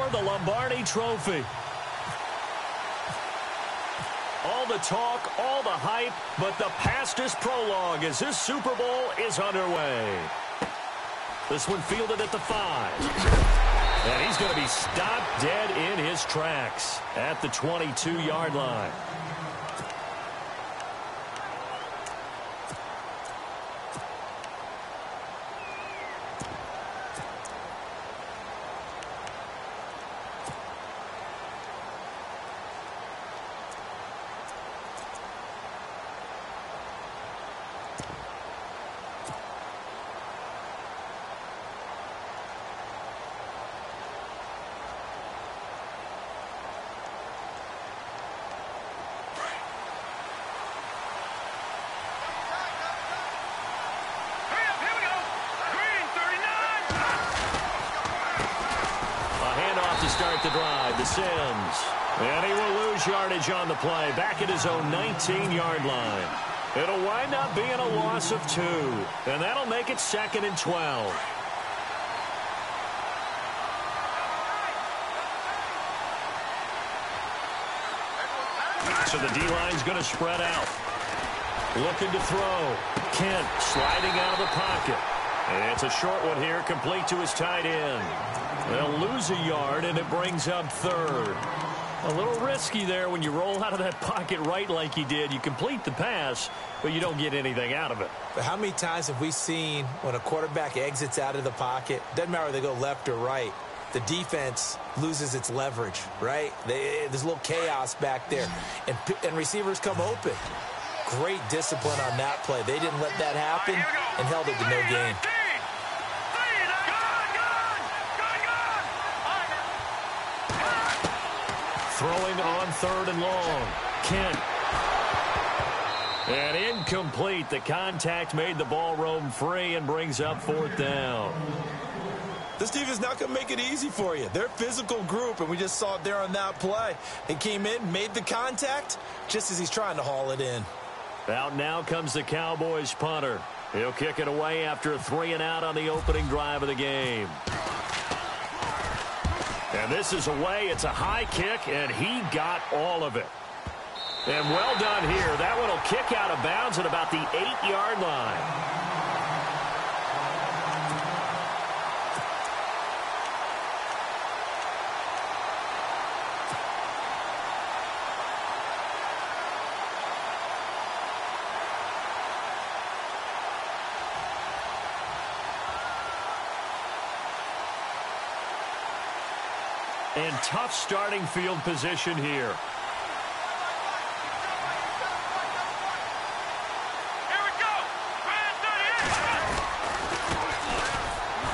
for the Lombardi Trophy. All the talk, all the hype, but the past is prologue as this Super Bowl is underway. This one fielded at the 5. And he's going to be stopped dead in his tracks at the 22-yard line. Start the drive to Sims. And he will lose yardage on the play. Back at his own 19-yard line. It'll wind up being a loss of 2. And that'll make it 2nd and 12. So the D-line's going to spread out. Looking to throw. Kent sliding out of the pocket. And it's a short one here, complete to his tight end. They'll lose a yard, and it brings up 3rd. A little risky there when you roll out of that pocket right like he did. You complete the pass, but you don't get anything out of it. But how many times have we seen when a quarterback exits out of the pocket, doesn't matter whether they go left or right, the defense loses its leverage, right? There's a little chaos back there, and receivers come open. Great discipline on that play. They didn't let that happen and held it to no gain. Throwing on 3rd and long. Kent. And incomplete. The contact made the ball roam free and brings up 4th down. This team is not going to make it easy for you. They're a physical group, and we just saw it there on that play. They came in, made the contact, just as he's trying to haul it in. Out now comes the Cowboys punter. He'll kick it away after a 3-and-out on the opening drive of the game. And this is away. It's a high kick, and he got all of it. And well done here. That one will kick out of bounds at about the 8-yard line. And tough starting field position here. Here we go.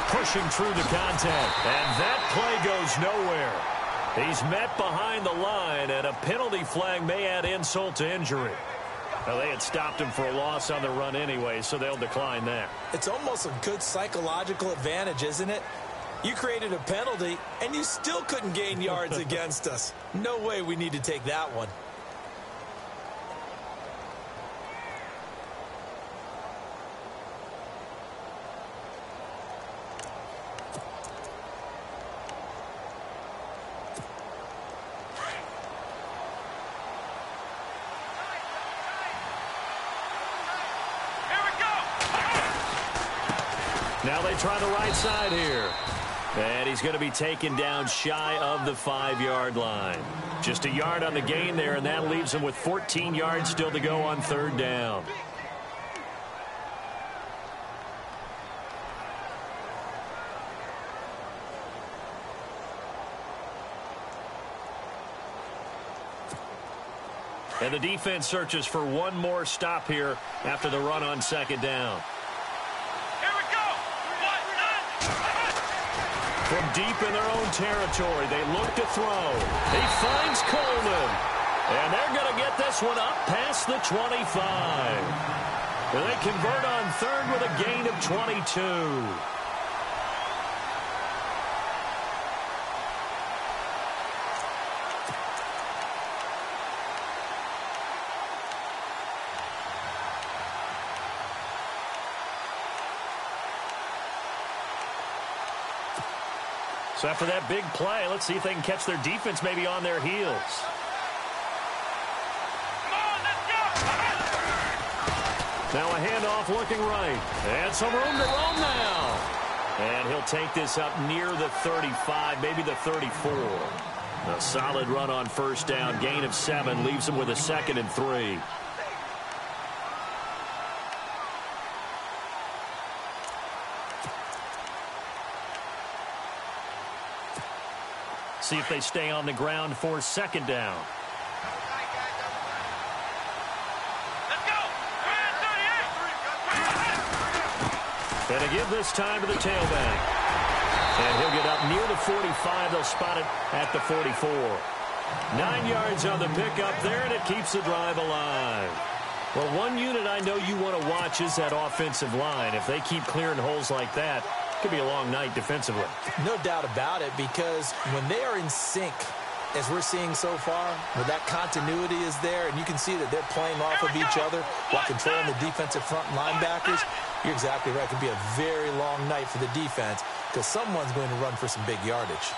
Pushing through the contact. And that play goes nowhere. He's met behind the line, and a penalty flag may add insult to injury. Well, they had stopped him for a loss on the run anyway, so they'll decline that. It's almost a good psychological advantage, isn't it? You created a penalty, and you still couldn't gain yards against us. No way we need to take that one. Here we go. Now they try the right side here. And he's going to be taken down shy of the 5-yard line. Just a yard on the gain there, and that leaves him with 14 yards still to go on 3rd down. And the defense searches for one more stop here after the run on 2nd down. From deep in their own territory, they look to throw. He finds Coleman. And they're going to get this one up past the 25. And they convert on 3rd with a gain of 22. So after that big play, let's see if they can catch their defense maybe on their heels. Now a handoff looking right. And some room to roam now. And he'll take this up near the 35, maybe the 34. A solid run on first down. Gain of 7 leaves him with a 2nd and 3. See if they stay on the ground for 2nd down. And a give this time to the tailback. And he'll get up near the 45. They'll spot it at the 44. 9 yards on the pickup there, and it keeps the drive alive. Well, one unit I know you want to watch is that offensive line. If they keep clearing holes like that, it could be a long night defensively. No doubt about it, because when they are in sync, as we're seeing so far, where that continuity is there, and you can see that they're playing off of each other while controlling the defensive front linebackers, you're exactly right. It could be a very long night for the defense because someone's going to run for some big yardage.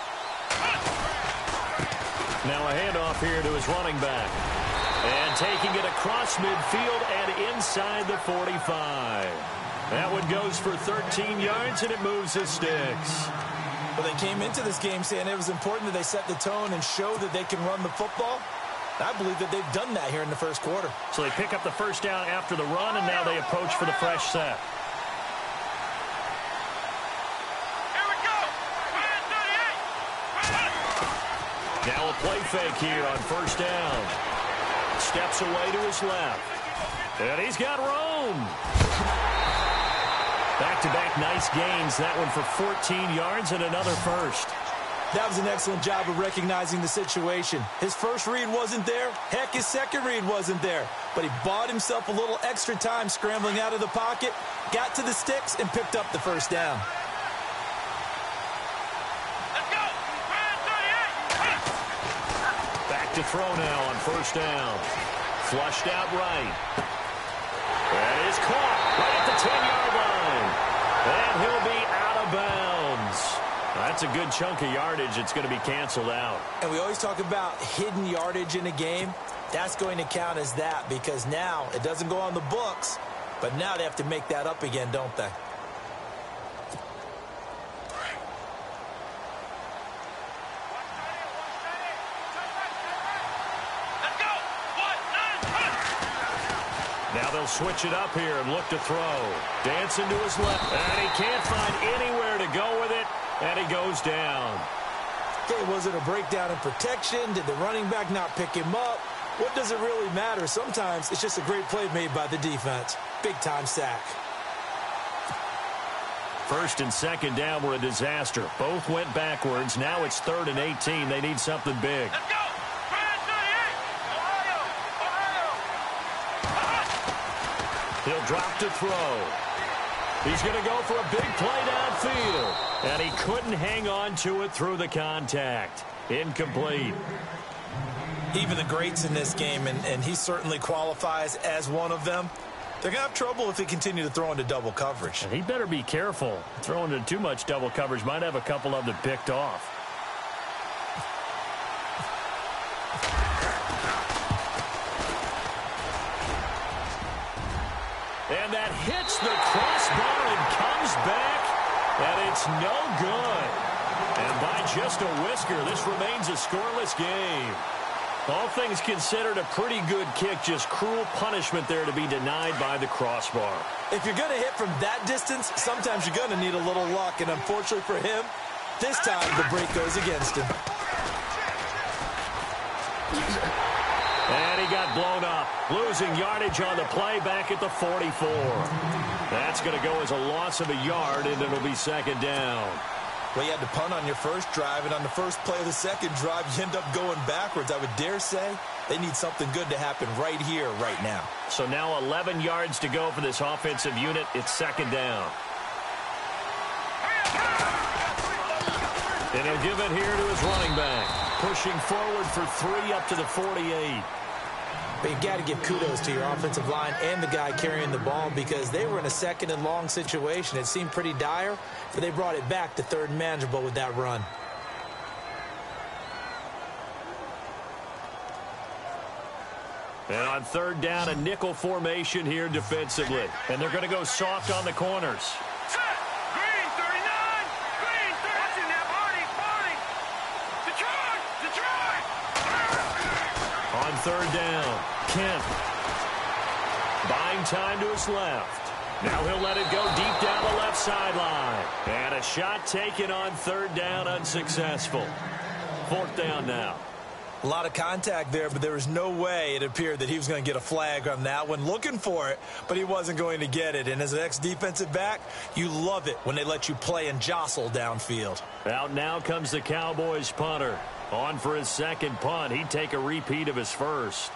Now a handoff here to his running back. And taking it across midfield and inside the 45. That one goes for 13 yards, and it moves his sticks. Well, they came into this game saying it was important that they set the tone and show that they can run the football. I believe that they've done that here in the first quarter. So they pick up the first down after the run, and now they approach for the fresh set. Here we go. Now a play fake here on first down. Steps away to his left. And he's got room. Back-to-back nice gains. That one for 14 yards and another first. That was an excellent job of recognizing the situation. His first read wasn't there. Heck, his second read wasn't there. But he bought himself a little extra time scrambling out of the pocket, got to the sticks, and picked up the first down. Let's go. Back to throw now on first down. Flushed out right. That is caught right at the 10-yard line. And he'll be out of bounds. That's a good chunk of yardage. It's going to be canceled out. And we always talk about hidden yardage in a game. That's going to count as that because now it doesn't go on the books, but now they have to make that up again, don't they? Now they'll switch it up here and look to throw. Dancing to his left. And he can't find anywhere to go with it. And he goes down. Okay, was it a breakdown in protection? Did the running back not pick him up? What does it really matter? Sometimes it's just a great play made by the defense. Big-time sack. First and second down were a disaster. Both went backwards. Now it's 3rd and 18. They need something big. Let's go. He'll drop to throw. He's going to go for a big play downfield. And he couldn't hang on to it through the contact. Incomplete. Even the greats in this game, and he certainly qualifies as one of them, they're going to have trouble if they continue to throw into double coverage. And he better be careful. Throwing into too much double coverage might have a couple of them picked off. And that hits the crossbar and comes back, and it's no good. And by just a whisker, this remains a scoreless game. All things considered, a pretty good kick, just cruel punishment there to be denied by the crossbar. If you're going to hit from that distance, sometimes you're going to need a little luck, and unfortunately for him, this time the break goes against him. And he got blown up, losing yardage on the play back at the 44. That's going to go as a loss of a yard, and it'll be second down. Well, you had to punt on your first drive, and on the first play of the second drive, you end up going backwards. I would dare say they need something good to happen right here, right now. So now 11 yards to go for this offensive unit. It's second down. And he'll give it here to his running back. Pushing forward for 3 up to the 48. But you've got to give kudos to your offensive line and the guy carrying the ball because they were in a second and long situation. It seemed pretty dire, but they brought it back to 3rd and manageable with that run. And on third down, a nickel formation here defensively. And they're going to go soft on the corners. Set. Green 39. Green 30. Watching that party. Detroit. On third down, Kent. Buying time to his left. Now he'll let it go deep down the left sideline. And a shot taken on third down, unsuccessful. Fourth down now. A lot of contact there, but there was no way it appeared that he was going to get a flag on that one. Looking for it, but he wasn't going to get it. And as an ex-defensive back, you love it when they let you play and jostle downfield. Out now comes the Cowboys punter. On for his second punt. He'd take a repeat of his first.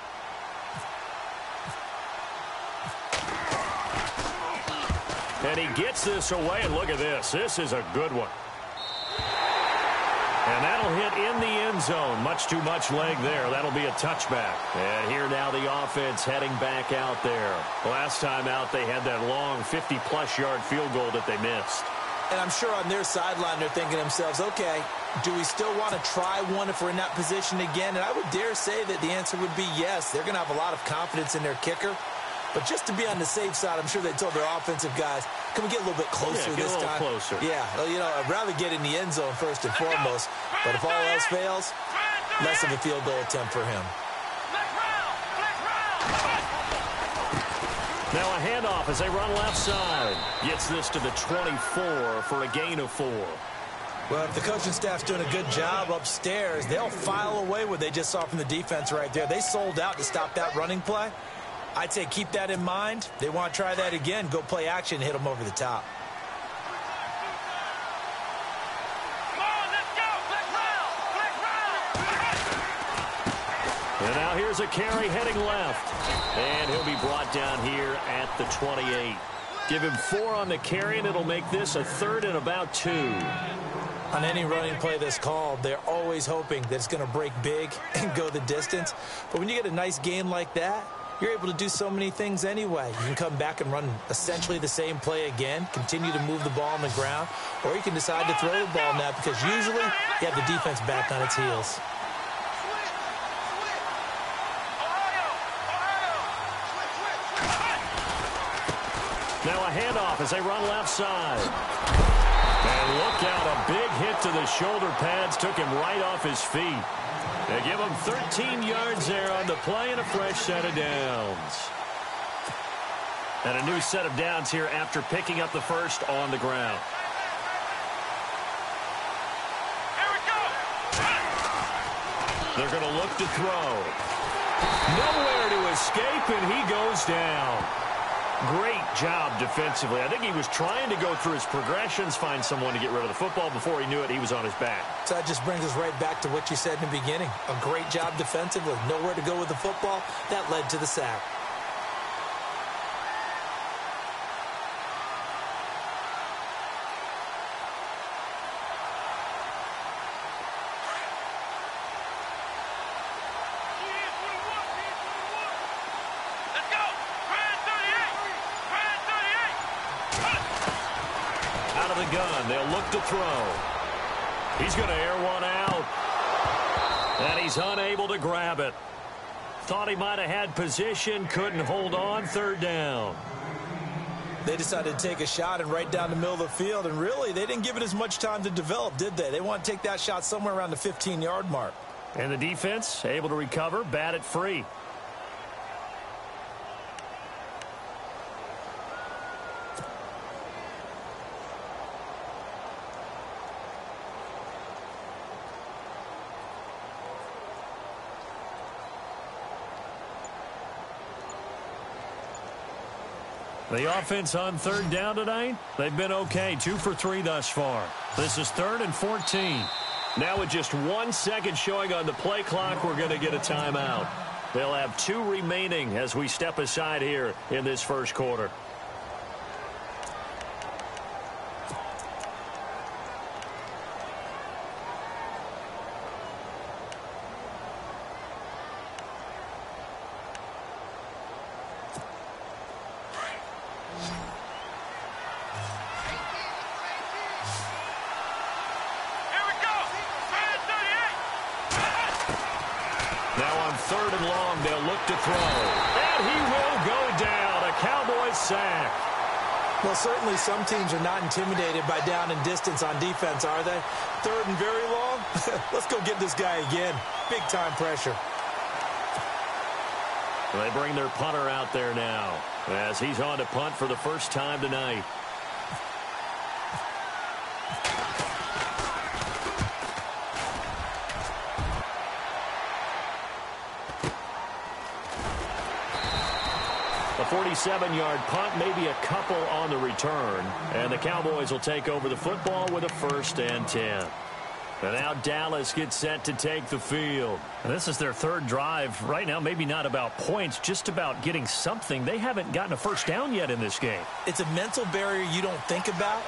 And he gets this away, and look at this. This is a good one. And that'll hit in the end zone. Much too much leg there. That'll be a touchback. And here now the offense heading back out there. Last time out they had that long 50-plus yard field goal that they missed. And I'm sure on their sideline they're thinking to themselves, okay, do we still want to try one if we're in that position again? And I would dare say that the answer would be yes. They're going to have a lot of confidence in their kicker. But just to be on the safe side, I'm sure they told their offensive guys, can we get a little bit closer this time? Closer. Yeah, well, you know, I'd rather get in the end zone first and foremost. But if all else fails, less of a field goal attempt for him. Now a handoff as they run left side. Gets this to the 24 for a gain of 4. Well, if the coaching staff's doing a good job upstairs, they'll file away what they just saw from the defense right there. They sold out to stop that running play. I'd say keep that in mind. They want to try that again. Go play action, hit them over the top. Come on, let's go. And now here's a carry heading left. And he'll be brought down here at the 28. Give him 4 on the carry, and it'll make this a third and about 2. On any running play that's called, they're always hoping that it's going to break big and go the distance. But when you get a nice gain like that, you're able to do so many things anyway. You can come back and run essentially the same play again, continue to move the ball on the ground, or you can decide to throw the ball now because usually you have the defense back on its heels. Now a handoff as they run left side. And look out, a big hit to the shoulder pads took him right off his feet. They give him 13 yards there on the play and a fresh set of downs. And a new set of downs here after picking up the first on the ground. Here we go. They're going to look to throw. Nowhere to escape, and he goes down. Great job defensively. I think he was trying to go through his progressions, find someone to get rid of the football. Before he knew it, he was on his back. So that just brings us right back to what you said in the beginning. A great job defensively. Nowhere to go with the football. That led to the sack. Let's go. Grand 38. Out of the gun, they'll look to throw. He's going to air one out. And he's unable to grab it. Thought he might have had position, couldn't hold on, third down. They decided to take a shot and right down the middle of the field, and really, they didn't give it as much time to develop, did they? They want to take that shot somewhere around the 15-yard mark. And the defense able to recover, bat it free. The offense on third down tonight, they've been okay. 2 for 3 thus far. This is 3rd and 14. Now with just 1 second showing on the play clock, we're going to get a timeout. They'll have 2 remaining as we step aside here in this first quarter. Now on 3rd and long, they'll look to throw. And he will go down. A Cowboys sack. Well, certainly some teams are not intimidated by down and distance on defense, are they? 3rd and very long? Let's go get this guy again. Big-time pressure. They bring their punter out there now as he's on to punt for the first time tonight. A 47-yard punt, maybe a couple on the return. And the Cowboys will take over the football with a 1st and 10. And now Dallas gets set to take the field. And this is their 3rd drive. Right now, maybe not about points, just about getting something. They haven't gotten a first down yet in this game. It's a mental barrier you don't think about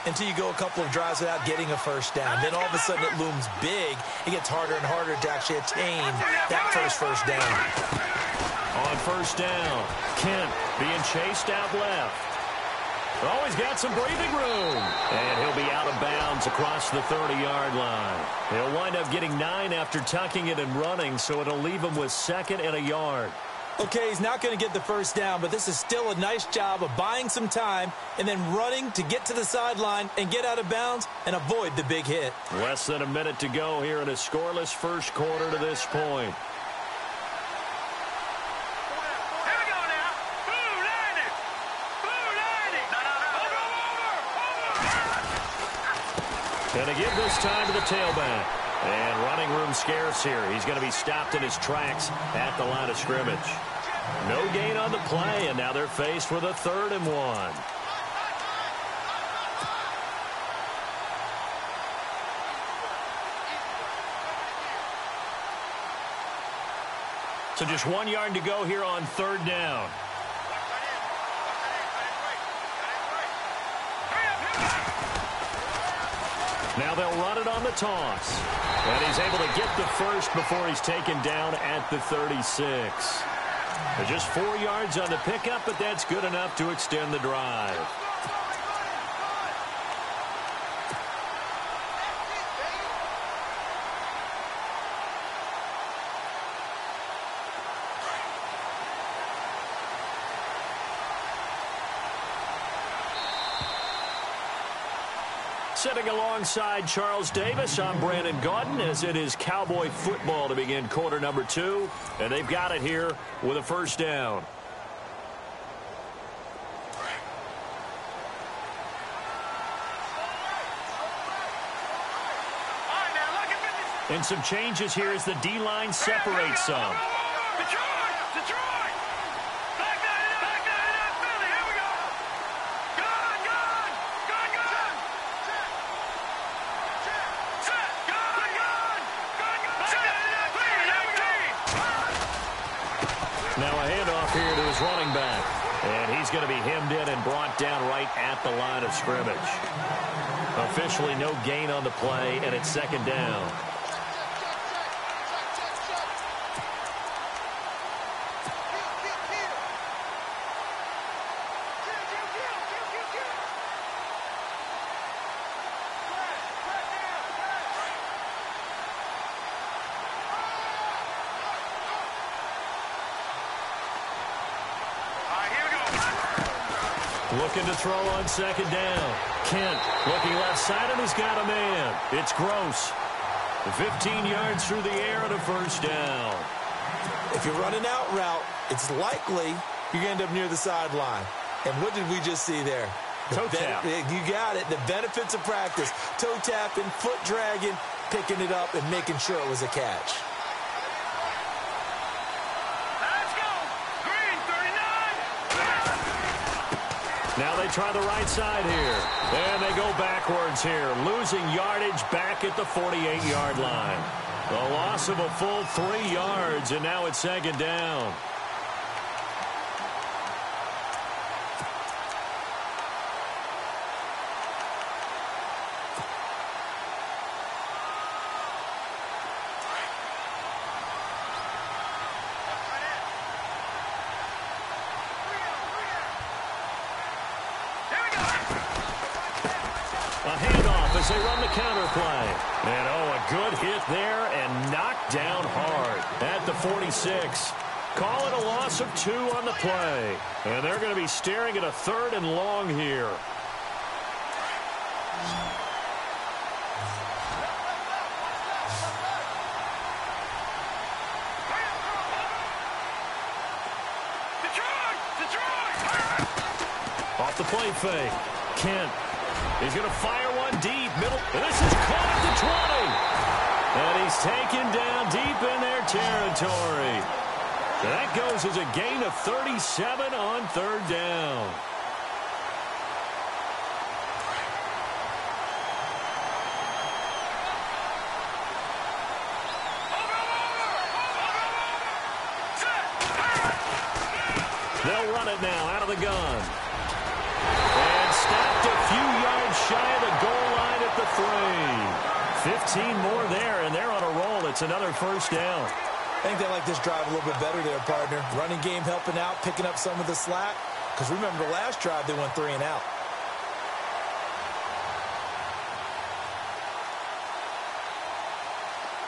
until you go a couple of drives without getting a first down. Then all of a sudden it looms big. It gets harder and harder to actually attain that first down. On 1st down, Kent being chased out left. Oh, he's got some breathing room. And he'll be out of bounds across the 30-yard line. He'll wind up getting 9 after tucking it and running, so it'll leave him with 2nd and a yard. Okay, he's not going to get the first down, but this is still a nice job of buying some time and then running to get to the sideline and get out of bounds and avoid the big hit. Less than a minute to go here in a scoreless first quarter to this point. And to give this time to the tailback. And running room scarce here. He's going to be stopped in his tracks at the line of scrimmage. No gain on the play, and now they're faced with a 3rd and 1. So just 1 yard to go here on 3rd down. Now they'll run it on the toss. And he's able to get the first before he's taken down at the 36. They're just 4 yards on the pickup, but that's good enough to extend the drive. Sitting alongside Charles Davis, I'm Brandon Gaudin, as it is Cowboy football to begin quarter number 2. And they've got it here with a 1st down. And some changes here as the D-line separates some. Now a handoff here to his running back. And he's going to be hemmed in and brought down right at the line of scrimmage. Officially no gain on the play, and it's 2nd down. Looking to throw on 2nd down. Kent looking left side, and he's got a man. It's Gross. 15 yards through the air and a 1st down. If you're running out route, it's likely you're going to end up near the sideline. And what did we just see there? Toe tap. You got it. The benefits of practice. Toe tapping, foot dragging, picking it up, and making sure it was a catch. Now they try the right side here. And they go backwards here, losing yardage back at the 48-yard line. The loss of a full 3 yards, and now it's 2nd down. A handoff as they run the counter play. And, oh, a good hit there and knocked down hard at the 46. Call it a loss of 2 on the play. And they're going to be staring at a 3rd and long here. Off the play fake. Kent. He's going to fire one deep. Middle. And this is caught at the 20. And he's taken down deep in their territory. That goes as a gain of 37 on 3rd down. They'll run it now out of the gun. And stopped a few yards shy of the goal line at the 3. 15 more there, and they're on a roll. It's another 1st down. I think they like this drive a little bit better there, partner. Running game helping out, picking up some of the slack. Because remember the last drive, they went 3 and out.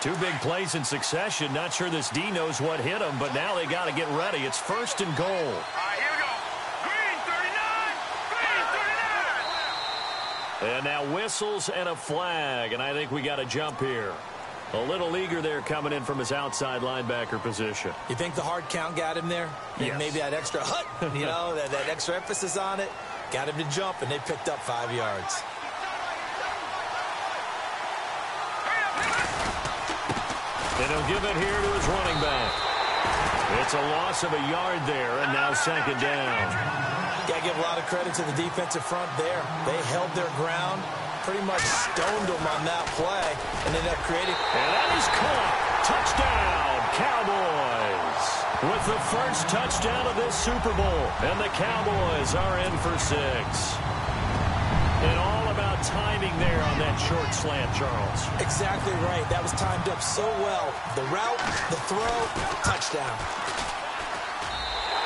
Two big plays in succession. Not sure this D knows what hit him, but now they got to get ready. It's 1st and goal. All right, here we go. Green 39. Green 39. And now whistles and a flag, and I think we got a jump here. A little eager there coming in from his outside linebacker position. You think the hard count got him there? Yes. Maybe that extra that extra emphasis on it got him to jump, and they picked up 5 yards. And he'll give it here to his running back. It's a loss of a yard there, and now 2nd down. Got to give a lot of credit to the defensive front there. They held their ground, pretty much stoned them on that play, and ended up creating. And that is caught. Touchdown, Cowboys. With the first touchdown of this Super Bowl, and the Cowboys are in for 6. And all about timing there on that short slant, Charles. Exactly right. That was timed up so well. The route, the throw, touchdown.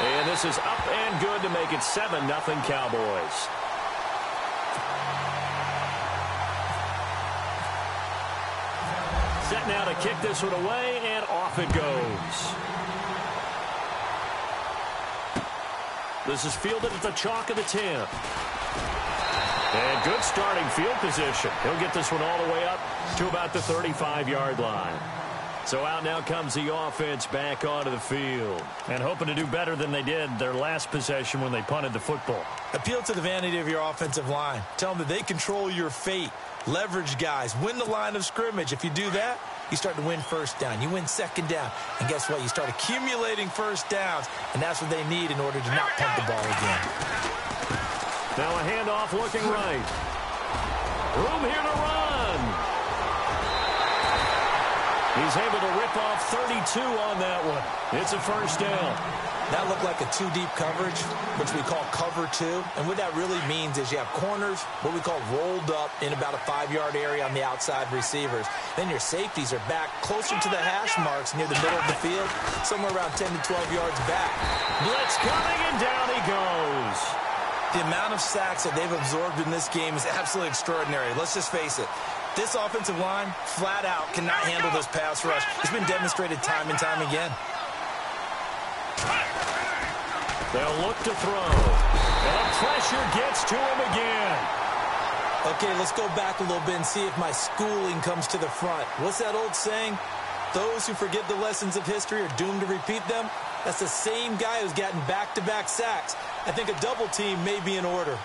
And this is up and good to make it 7-0 Cowboys. Set now to kick this one away, and off it goes. This is fielded at the chalk of the 10. And good starting field position. He'll get this one all the way up to about the 35-yard line. So out now comes the offense back onto the field. And hoping to do better than they did their last possession when they punted the football. Appeal to the vanity of your offensive line. Tell them that they control your fate. Leverage guys. Win the line of scrimmage. If you do that, you start to win 1st down. You win 2nd down. And guess what? You start accumulating 1st downs. And that's what they need in order to not punt the ball again. Now a handoff looking right. Room here to run. He's able to rip off 32 on that one. It's a 1st down. That looked like a 2-deep coverage, which we call cover 2. And what that really means is you have corners, what we call rolled up in about a 5-yard area on the outside receivers. Then your safeties are back closer to the hash marks near the middle of the field, somewhere around 10 to 12 yards back. Blitz coming, and down he goes. The amount of sacks that they've absorbed in this game is absolutely extraordinary. Let's just face it. This offensive line, flat out, cannot handle this pass rush. It's been demonstrated time and time again. They'll look to throw. And pressure gets to him again. Okay, let's go back a little bit and see if my schooling comes to the front. What's that old saying? Those who forget the lessons of history are doomed to repeat them. That's the same guy who's gotten back-to-back sacks. I think a double team may be in order.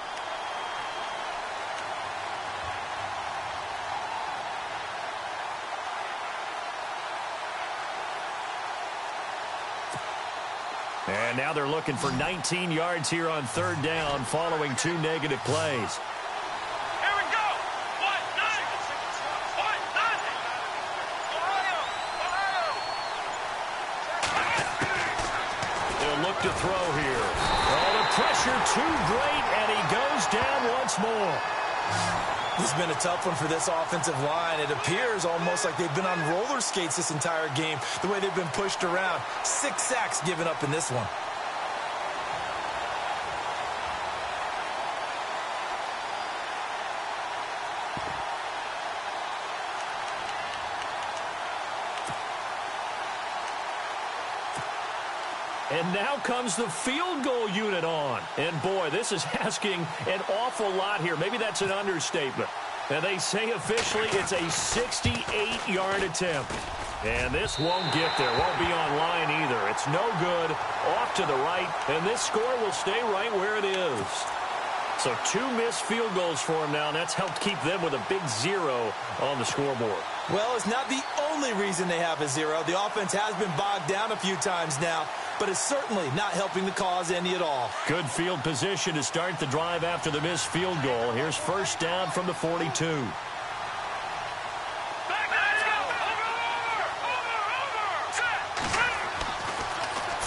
And now they're looking for 19 yards here on 3rd down following 2 negative plays. Here we go. 1-0. 1-0. They'll look to throw here. Oh, the pressure too great, and he goes down once more. This has been a tough one for this offensive line. It appears almost like they've been on roller skates this entire game, the way they've been pushed around. 6 sacks given up in this one. And now comes the field goal unit on. And, boy, this is asking an awful lot here. Maybe that's an understatement. And they say officially it's a 68-yard attempt. And this won't get there. Won't be on line either. It's no good. Off to the right. And this score will stay right where it is. So 2 missed field goals for him now, and that's helped keep them with a big 0 on the scoreboard. Well, it's not the only reason they have a 0. The offense has been bogged down a few times now, but it's certainly not helping the cause any at all. Good field position to start the drive after the missed field goal. Here's first down from the 42.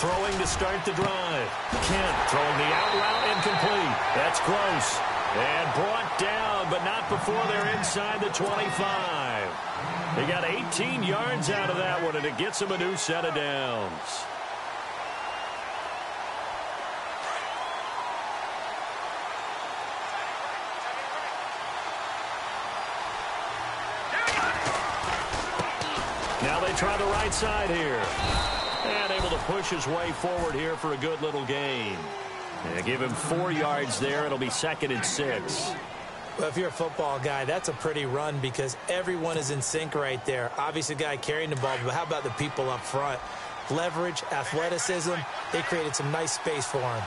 Throwing to start the drive. Kent throwing the out route incomplete. That's close. And brought down, but not before they're inside the 25. They got 18 yards out of that one, and it gets them a new set of downs. Now they try the right side here. And able to push his way forward here for a good little gain. And give him 4 yards there. It'll be 2nd and 6. Well, if you're a football guy, that's a pretty run because everyone is in sync right there. Obviously, the guy carrying the ball, but how about the people up front? Leverage, athleticism, they created some nice space for him.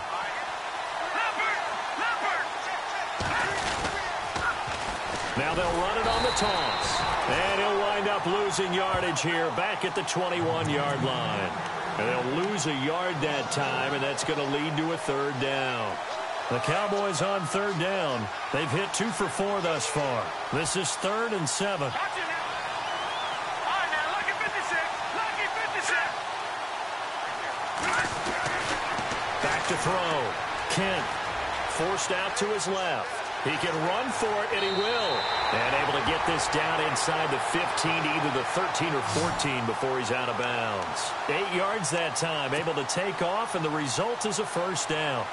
Now they'll run it on the toss. And he'll wind up losing yardage here back at the 21-yard line. And they'll lose a yard that time, and that's going to lead to a 3rd down. The Cowboys on 3rd down. They've hit 2 for 4 thus far. This is 3rd and 7. Back to throw. Kent forced out to his left. He can run for it, and he will. And able to get this down inside the 15, either the 13 or 14 before he's out of bounds. 8 yards that time, able to take off, and the result is a 1st down.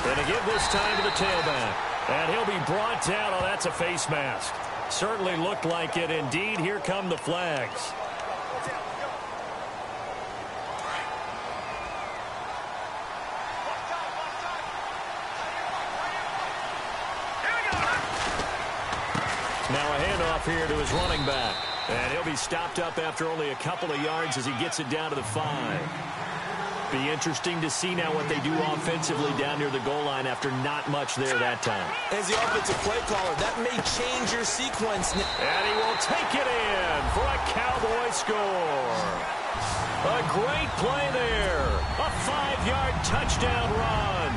And to give this time to the tailback. And he'll be brought down. Oh, that's a face mask. Certainly looked like it. Indeed, here come the flags. Now a handoff here to his running back. And he'll be stopped up after only a couple of yards as he gets it down to the 5. Be interesting to see now what they do offensively down near the goal line after not much there that time. As the offensive play caller, that may change your sequence. And he will take it in for a Cowboy score. A great play there. A 5-yard touchdown run.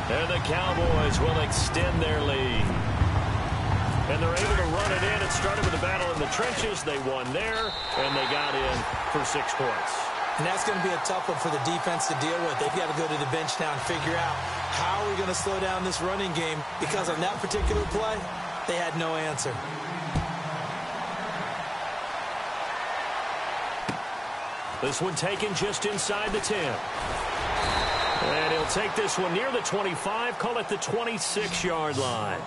And the Cowboys will extend their lead. And they're able to run it in. It started with a battle in the trenches. They won there, and they got in for 6 points. And that's going to be a tough one for the defense to deal with. They've got to go to the bench now and figure out how are we going to slow down this running game, because on that particular play, they had no answer. This one taken just inside the 10. And he'll take this one near the 25, call it the 26-yard line.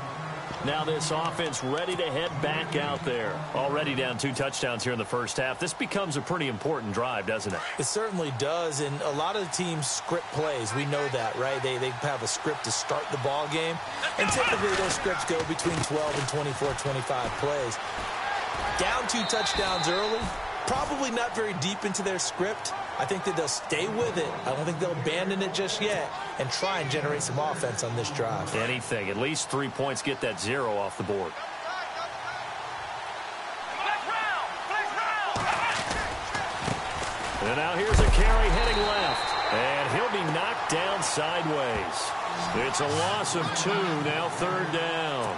Now this offense ready to head back out there. Already down 2 touchdowns here in the first half. This becomes a pretty important drive, doesn't it? It certainly does, and a lot of teams script plays. We know that, right? They have a script to start the ball game, and typically those scripts go between 12 and 24, 25 plays. Down 2 touchdowns early, probably not very deep into their script. I think that they'll stay with it. I don't think they'll abandon it just yet and try and generate some offense on this drive. Anything. At least 3 points, get that 0 off the board. And now here's a carry heading left. And he'll be knocked down sideways. It's a loss of 2, now 3rd down.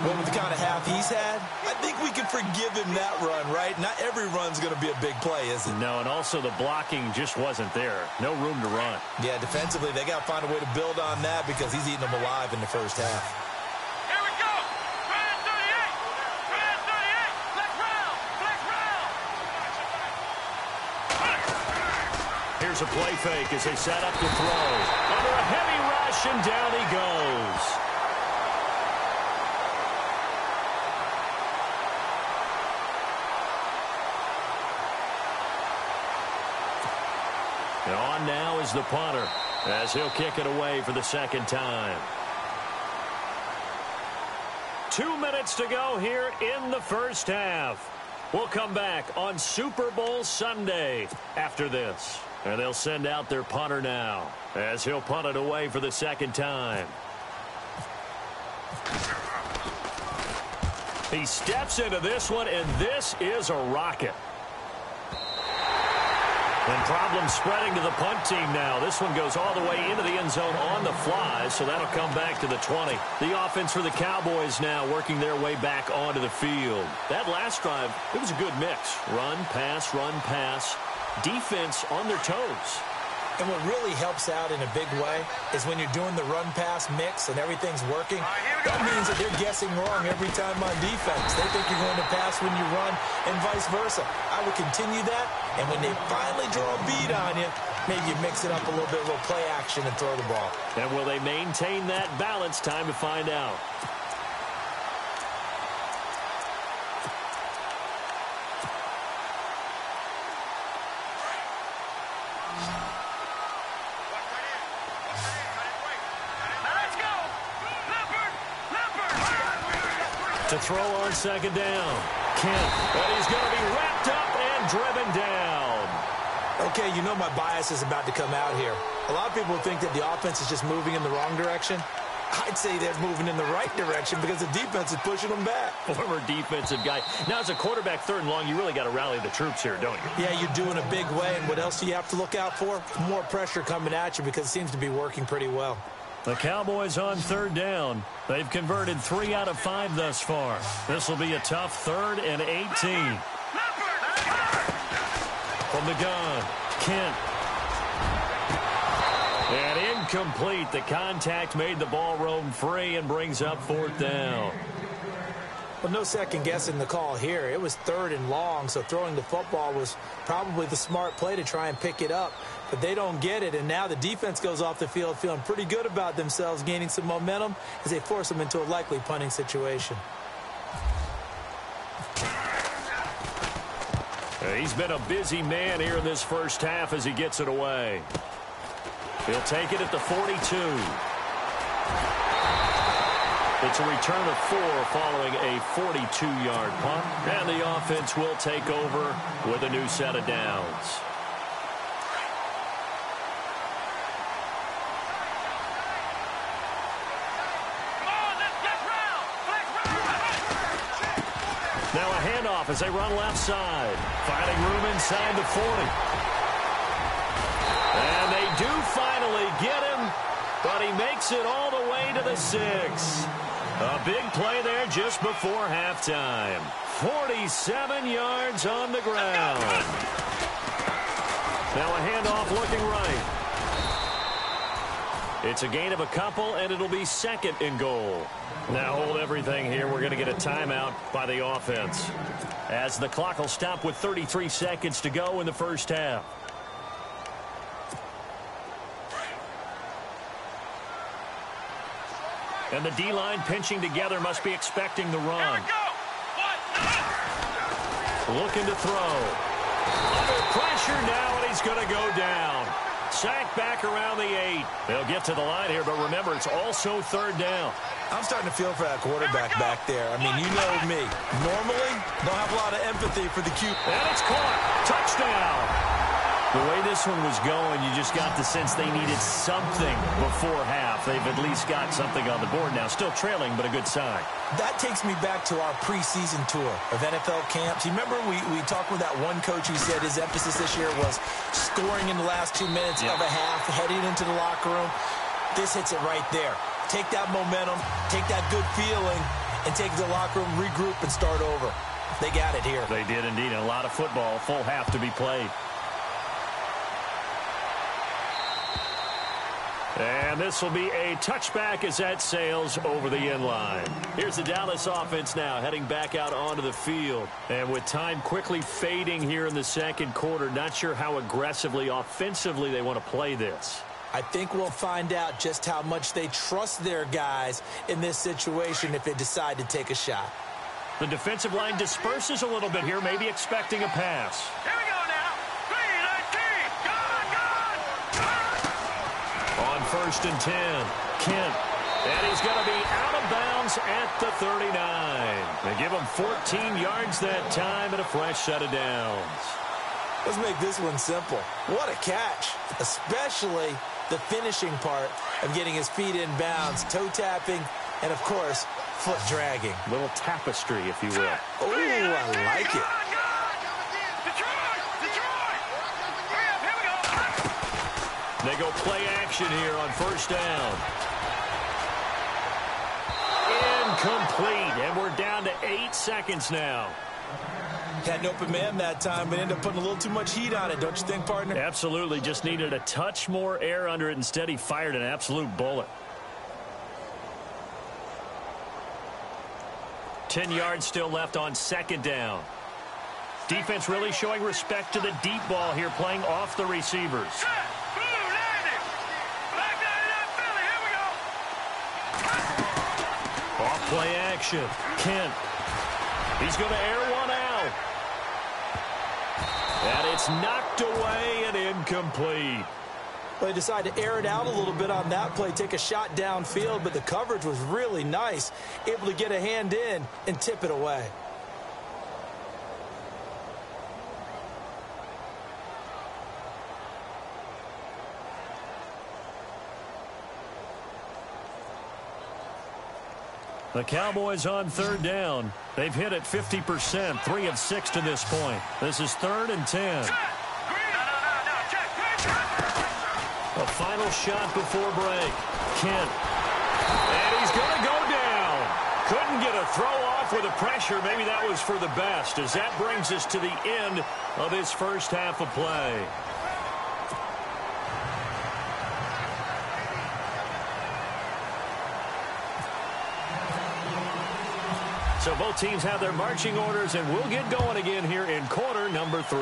Well, with the kind of half he's had, I think we can forgive him that run, right? Not every run's going to be a big play, is it? No, and also the blocking just wasn't there. No room to run. Yeah, defensively, they got to find a way to build on that because he's eating them alive in the first half. Here we go. Brand 38. Brand 38. Let's round. Let's round. Here's a play fake as they set up to throw. Under a heavy rush, and down he goes. And on now is the punter, as he'll kick it away for the second time. 2 minutes to go here in the first half. We'll come back on Super Bowl Sunday after this. And they'll send out their punter now, as he'll punt it away for the second time. He steps into this one, and this is a rocket. And problems spreading to the punt team now. This one goes all the way into the end zone on the fly, so that'll come back to the 20. The offense for the Cowboys now working their way back onto the field. That last drive, it was a good mix. Run, pass, defense on their toes. And what really helps out in a big way is when you're doing the run-pass mix and everything's working, that means that they're guessing wrong every time on defense. They think you're going to pass when you run and vice versa. I would continue that, and when they finally draw a bead on you, maybe you mix it up a little bit, a little play action, and throw the ball. And will they maintain that balance? Time to find out. To throw on second down. Kent, but he's going to be wrapped up and driven down. Okay, you know my bias is about to come out here. A lot of people think that the offense is just moving in the wrong direction. I'd say they're moving in the right direction because the defense is pushing them back. Former defensive guy. Now, as a quarterback, third and long, you really got to rally the troops here, don't you? Yeah, you're doing a big way, and what else do you have to look out for? More pressure coming at you because it seems to be working pretty well. The Cowboys on third down. They've converted 3 out of 5 thus far. This will be a tough 3rd and 18. From the gun, Kent. And incomplete. The contact made the ball roam free and brings up 4th down. Well, no second guessing the call here. It was 3rd and long, so throwing the football was probably the smart play to try and pick it up. But they don't get it, and now the defense goes off the field feeling pretty good about themselves, gaining some momentum as they force them into a likely punting situation. He's been a busy man here in this first half as he gets it away. He'll take it at the 42. It's a return of 4 following a 42-yard punt, and the offense will take over with a new set of downs. Now a handoff as they run left side. Finding room inside the 40. And they do finally get him, but he makes it all the way to the 6. A big play there just before halftime. 47 yards on the ground. Now a handoff looking right. It's a gain of a couple, and it'll be 2nd and goal. Now hold everything here. We're going to get a timeout by the offense, as the clock will stop with 33 seconds to go in the first half. And the D-line pinching together must be expecting the run. Looking to throw. Under pressure now, and he's going to go down. Sacked back around the 8. They'll get to the line here, but remember, it's also 3rd down. I'm starting to feel for that quarterback back there. I mean, you know me. Normally, don't have a lot of empathy for the QB. And it's caught. Touchdown. The way this one was going, you just got the sense they needed something before half. They've at least got something on the board now. Still trailing, but a good sign. That takes me back to our preseason tour of NFL camps. You remember we talked with that one coach who said his emphasis this year was scoring in the last 2 minutes of a half, heading into the locker room. This hits it right there. Take that momentum, take that good feeling, and take it to the locker room, regroup, and start over. They got it here. They did indeed. And a lot of football, full half to be played. And this will be a touchback as that sails over the end line. Here's the Dallas offense now heading back out onto the field. And with time quickly fading here in the second quarter, not sure how aggressively, offensively they want to play this. I think we'll find out just how much they trust their guys in this situation if they decide to take a shot. The defensive line disperses a little bit here, maybe expecting a pass. Here we go now. 3-19. Gone, gone. first and 10. Kent. And he's going to be out of bounds at the 39. They give him 14 yards that time and a fresh set of downs. Let's make this one simple. What a catch, especially the finishing part of getting his feet in bounds, toe tapping, and, of course, foot dragging. Little tapestry, if you will. Oh, I like it. They go play action here on first down. Incomplete, and we're down to 8 seconds now. Had an open man that time, but ended up putting a little too much heat on it, don't you think, partner? Absolutely. Just needed a touch more air under it. Instead, he fired an absolute bullet. 10 yards still left on second down. Defense really showing respect to the deep ball here, playing off the receivers. Off play action. Kent. He's going to air one out. And it's knocked away and incomplete. Well, they decided to air it out a little bit on that play, take a shot downfield, but the coverage was really nice, able to get a hand in and tip it away. The Cowboys on third down. They've hit it 50%, 3 of 6 to this point. This is 3rd and 10. A final shot before break. Kent. And he's going to go down. Couldn't get a throw off with the pressure. Maybe that was for the best, as that brings us to the end of his first half of play. So both teams have their marching orders, and we'll get going again here in quarter number 3.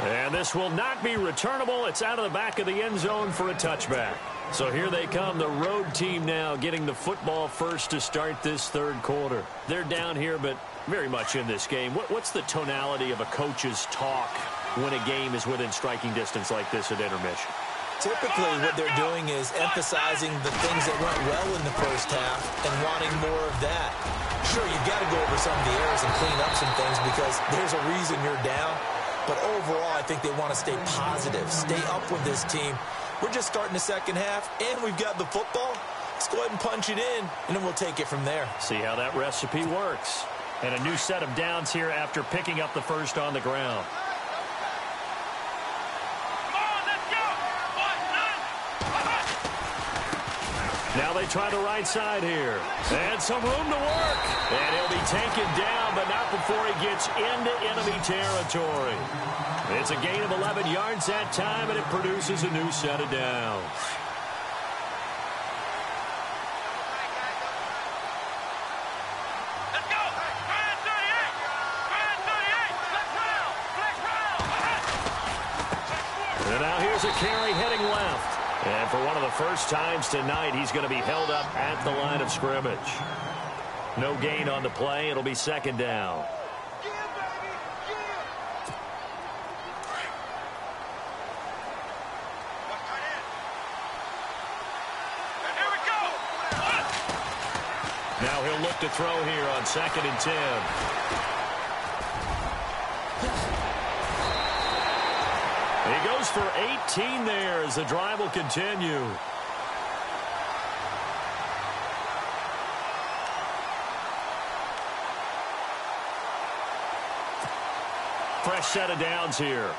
And this will not be returnable. It's out of the back of the end zone for a touchback. So here they come, the road team now getting the football first to start this third quarter. They're down here, but very much in this game. What's the tonality of a coach's talk when a game is within striking distance like this at intermission? Typically, what they're doing is emphasizing the things that went well in the first half and wanting more of that. Sure, you've got to go over some of the errors and clean up some things because there's a reason you're down. But overall, I think they want to stay positive, stay up with this team. We're just starting the second half, and we've got the football. Let's go ahead and punch it in, and then we'll take it from there. See how that recipe works. And a new set of downs here after picking up the first on the ground. Now they try the right side here. And some room to work. And he'll be taken down, but not before he gets into enemy territory. It's a gain of 11 yards that time, and it produces a new set of downs. Let's go. Flag 38. Flag 38. Let's round. Flag round. And now here's a carry heading left. And for one of the first times tonight, he's going to be held up at the line of scrimmage. No gain on the play. It'll be second down. Now he'll look to throw here on 2nd and 10. He goes for 18 there as the drive will continue. Fresh set of downs here.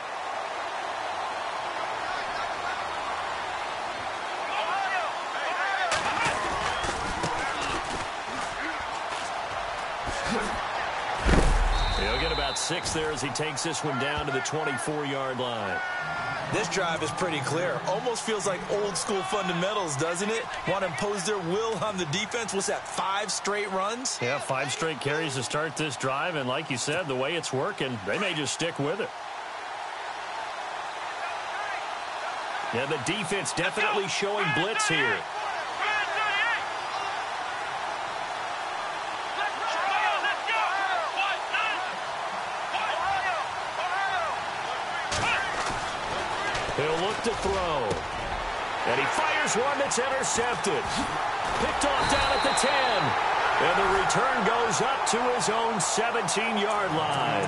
He'll get about 6 there as he takes this one down to the 24-yard line. This drive is pretty clear. Almost feels like old school fundamentals, doesn't it? Want to impose their will on the defense. What's that, 5 straight runs? Yeah, 5 straight carries to start this drive, and like you said, the way it's working, they may just stick with it. Yeah, the defense definitely showing blitz here. He'll look to throw. And he fires one that's intercepted. Picked off down at the 10. And the return goes up to his own 17-yard line.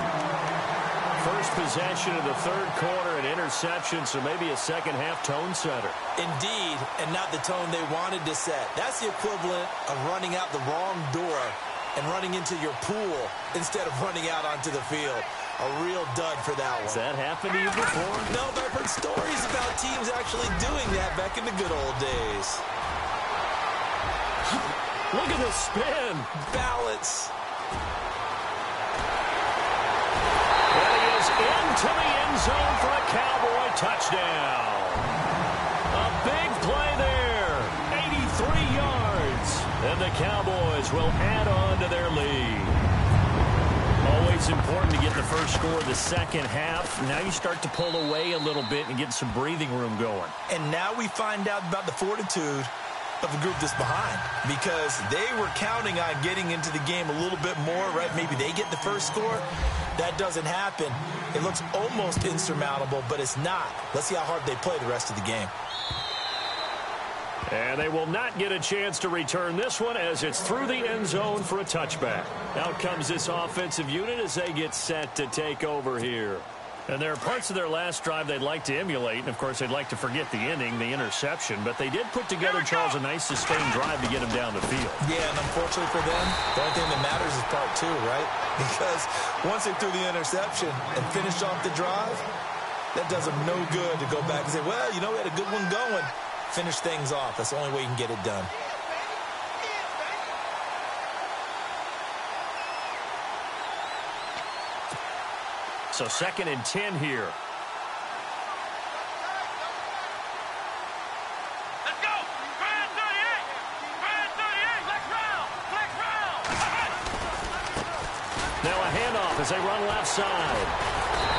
First possession of the third quarter, an interception, so maybe a second-half tone setter. Indeed, and not the tone they wanted to set. That's the equivalent of running out the wrong door and running into your pool instead of running out onto the field. A real dud for that one. Has that happened to you before? No, but I've heard stories about teams actually doing that back in the good old days. Look at the spin. Balance. And he is into the end zone for a Cowboy touchdown. A big play there. 83 yards. And the Cowboys will add on to their lead. Always important to get the first score of the second half. Now you start to pull away a little bit and get some breathing room going. And now we find out about the fortitude of a group that's behind, because they were counting on getting into the game a little bit more, right? Maybe they get the first score. That doesn't happen. It looks almost insurmountable, but it's not. Let's see how hard they play the rest of the game. And they will not get a chance to return this one as it's through the end zone for a touchback. Out comes this offensive unit as they get set to take over here. And there are parts of their last drive they'd like to emulate. And, of course, they'd like to forget the inning, the interception. But they did put together, Charles, a nice sustained drive to get them down the field. Yeah, and unfortunately for them, the only thing that matters is part two, right? Because once they threw the interception and finished off the drive, that does them no good to go back and say, well, you know, we had a good one going. Finish things off. That's the only way you can get it done. So 2nd and 10 here. Let's go. Grand 38. Grand 38. Flex round. Flex round. Now a handoff as they run left side.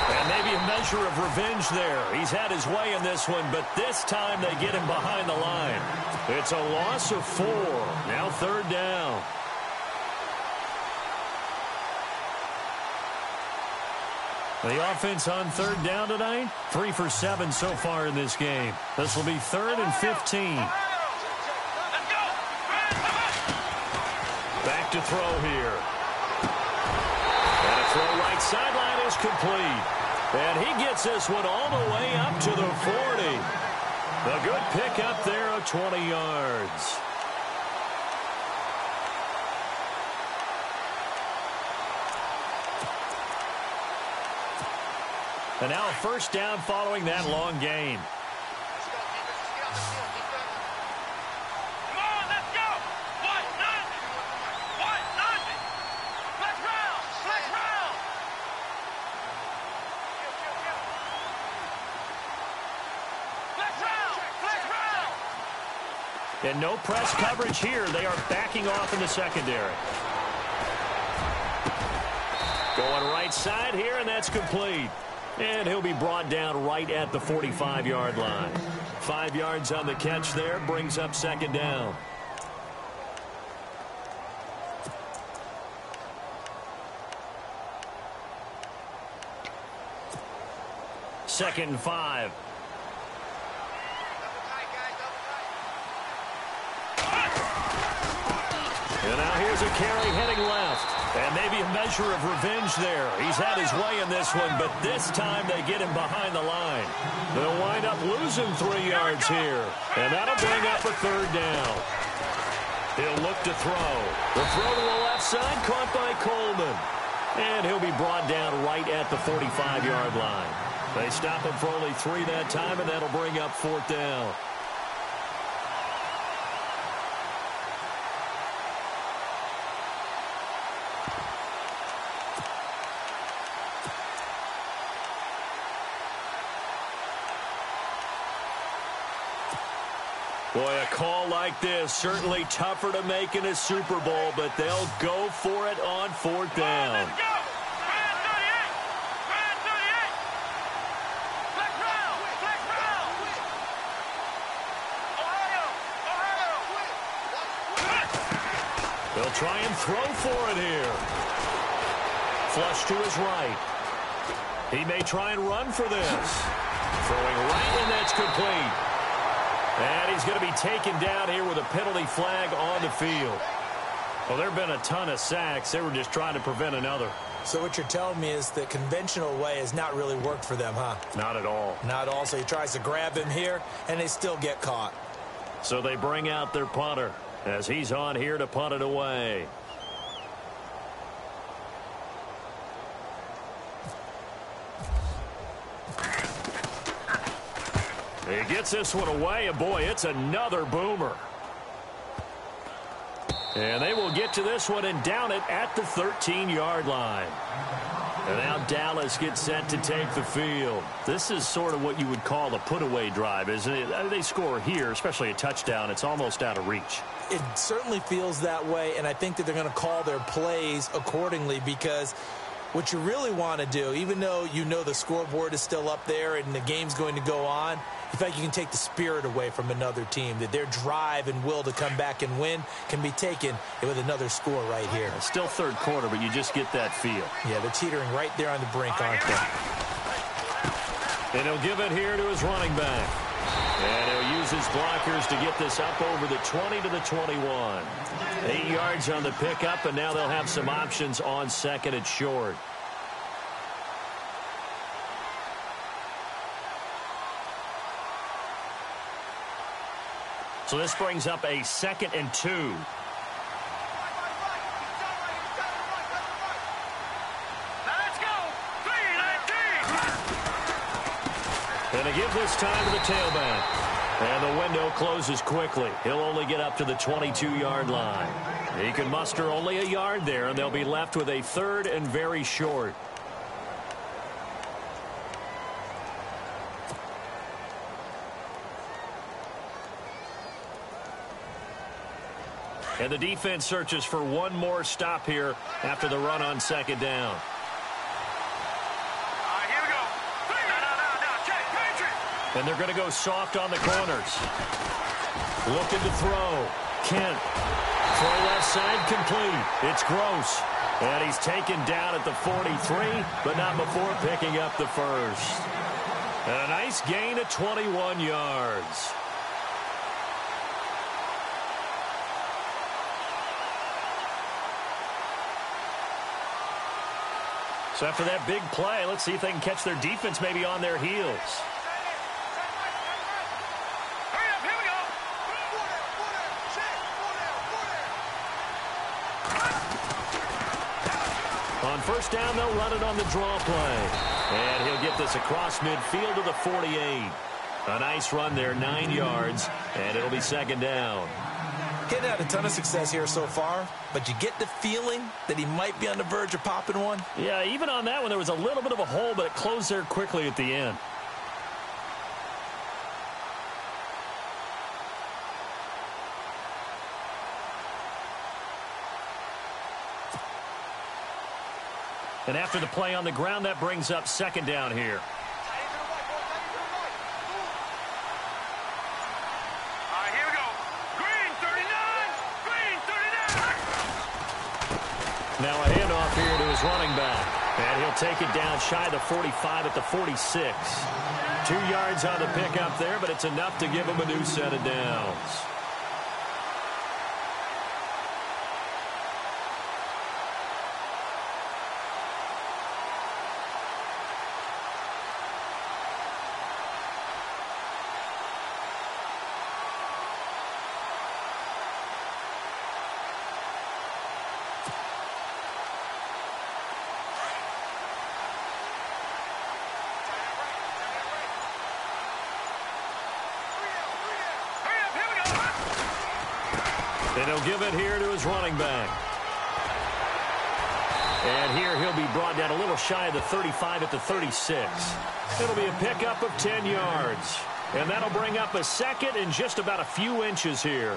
And maybe a measure of revenge there. He's had his way in this one, but this time they get him behind the line. It's a loss of 4. Now 3rd down. The offense on 3rd down tonight, 3 for 7 so far in this game. This will be 3rd and 15. Let's go. Back to throw here. And a throw right sideline is complete. And he gets this one all the way up to the 40. A good pick up there of 20 yards. And now a first down following that long gain. Come on, let's go. What? Nothing. What? Nothing. Flex round. Flex round. Flex round. Flex round. And no press coverage here. They are backing off in the secondary. Going right side here, and that's complete. And he'll be brought down right at the 45-yard line. 5 yards on the catch there, brings up 2nd down. Second and 5. And now here's a carry heading left. And maybe a measure of revenge there. He's had his way in this one, but this time they get him behind the line. They'll wind up losing 3 yards here. And that'll bring up a 3rd down. He'll look to throw. The throw to the left side, caught by Coleman. And he'll be brought down right at the 45-yard line. They stop him for only 3 that time, and that'll bring up 4th down. Boy, a call like this, certainly tougher to make in a Super Bowl, but they'll go for it on 4th down. Let's go. Grand 38. Grand 38. Flex round. Flex round. Ohio. They'll try and throw for it here. Flush to his right. He may try and run for this. Throwing right, and that's complete. And he's going to be taken down here with a penalty flag on the field. Well, there have been a ton of sacks. They were just trying to prevent another. So what you're telling me is the conventional way has not really worked for them, huh? Not at all. Not at all. So he tries to grab him here, and they still get caught. So they bring out their punter as he's on here to punt it away. He gets this one away, and boy, it's another boomer. And they will get to this one and down it at the 13-yard line. And now Dallas gets set to take the field. This is sort of what you would call a put-away drive, isn't it? They score here, especially a touchdown. It's almost out of reach. It certainly feels that way, and I think that they're going to call their plays accordingly because what you really want to do, even though you know the scoreboard is still up there and the game's going to go on, in fact, you can take the spirit away from another team, that their drive and will to come back and win can be taken with another score right here. It's still third quarter, but you just get that feel. Yeah, they're teetering right there on the brink, aren't they? And he'll give it here to his running back. And he'll use his blockers to get this up over the 20 to the 21. 8 yards on the pickup, and now they'll have some options on second and short. So this brings up a 2nd and 2. Let's go. 3-19. And they give this time to the tailback. And the window closes quickly. He'll only get up to the 22-yard line. He can muster only a yard there, and they'll be left with a 3rd and very short. And the defense searches for one more stop here after the run on 2nd down. Here we go. No. Check. Patriot. And they're going to go soft on the corners. Looking to throw. Kent. Throw left side complete. It's Gross. And he's taken down at the 43, but not before picking up the first. And a nice gain of 21 yards. So after that big play, let's see if they can catch their defense maybe on their heels. Hurry up. Here we go. On first down, they'll run it on the draw play. And he'll get this across midfield to the 48. A nice run there, 9 yards, and it'll be 2nd down. Getting had a ton of success here so far, but you get the feeling that he might be on the verge of popping one. Yeah, even on that one, there was a little bit of a hole, but it closed there quickly at the end. And after the play on the ground, that brings up 2nd down here. Here we go. Green 39. Green 39. Now a handoff here to his running back. And he'll take it down shy of the 45 at the 46. 2 yards on the pickup there, but it's enough to give him a new set of downs. And he'll give it here to his running back. And here he'll be brought down a little shy of the 35 at the 36. It'll be a pickup of 10 yards. And that'll bring up a 2nd and just about a few inches here.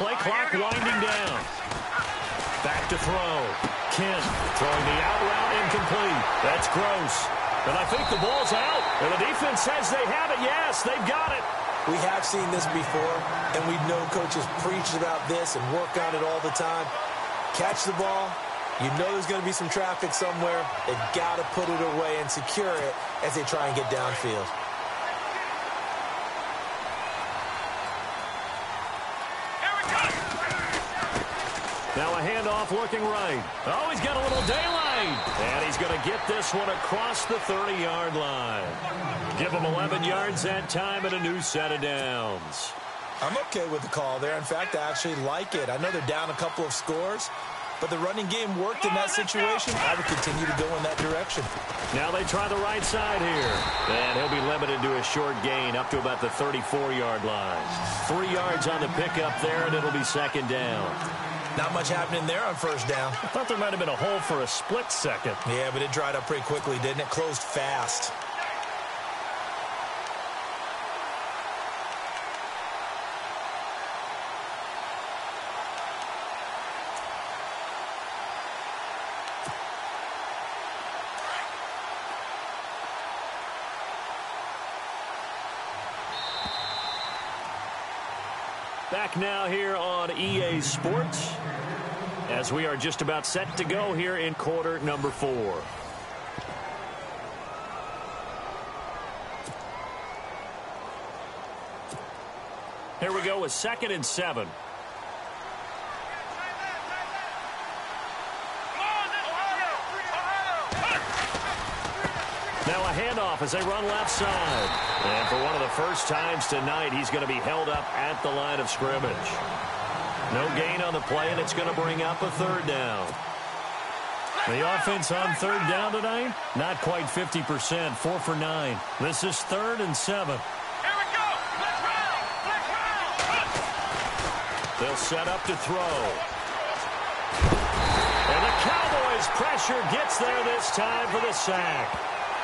Play clock winding down. Back to throw. Kent throwing the out route incomplete. That's Gross. And I think the ball's out. And the defense says they have it. Yes, they've got it. We have seen this before, and we know coaches preach about this and work on it all the time. Catch the ball. You know there's going to be some traffic somewhere. They've got to put it away and secure it as they try and get downfield. Now a handoff looking right. Oh, he's got a little daylight. And he's going to get this one across the 30-yard line. Give him 11 yards that time and a new set of downs. I'm okay with the call there. In fact, I actually like it. I know they're down a couple of scores, but the running game worked in that situation. I would continue to go in that direction. Now they try the right side here. And he'll be limited to a short gain up to about the 34-yard line. 3 yards on the pickup there, and it'll be second down. Not much happening there on first down. I thought there might have been a hole for a split second. Yeah, but it dried up pretty quickly, didn't it? Closed fast. Back now here on EA Sports as we are just about set to go here in quarter number 4. Here we go with 2nd and 7. Now a handoff as they run left side. And for one of the first times tonight, he's going to be held up at the line of scrimmage. No gain on the play, and it's going to bring up a third down. The offense on third down tonight, not quite 50%, 4 for 9. This is 3rd and 7. Here we go. Let's round. They'll set up to throw. And the Cowboys' pressure gets there this time for the sack.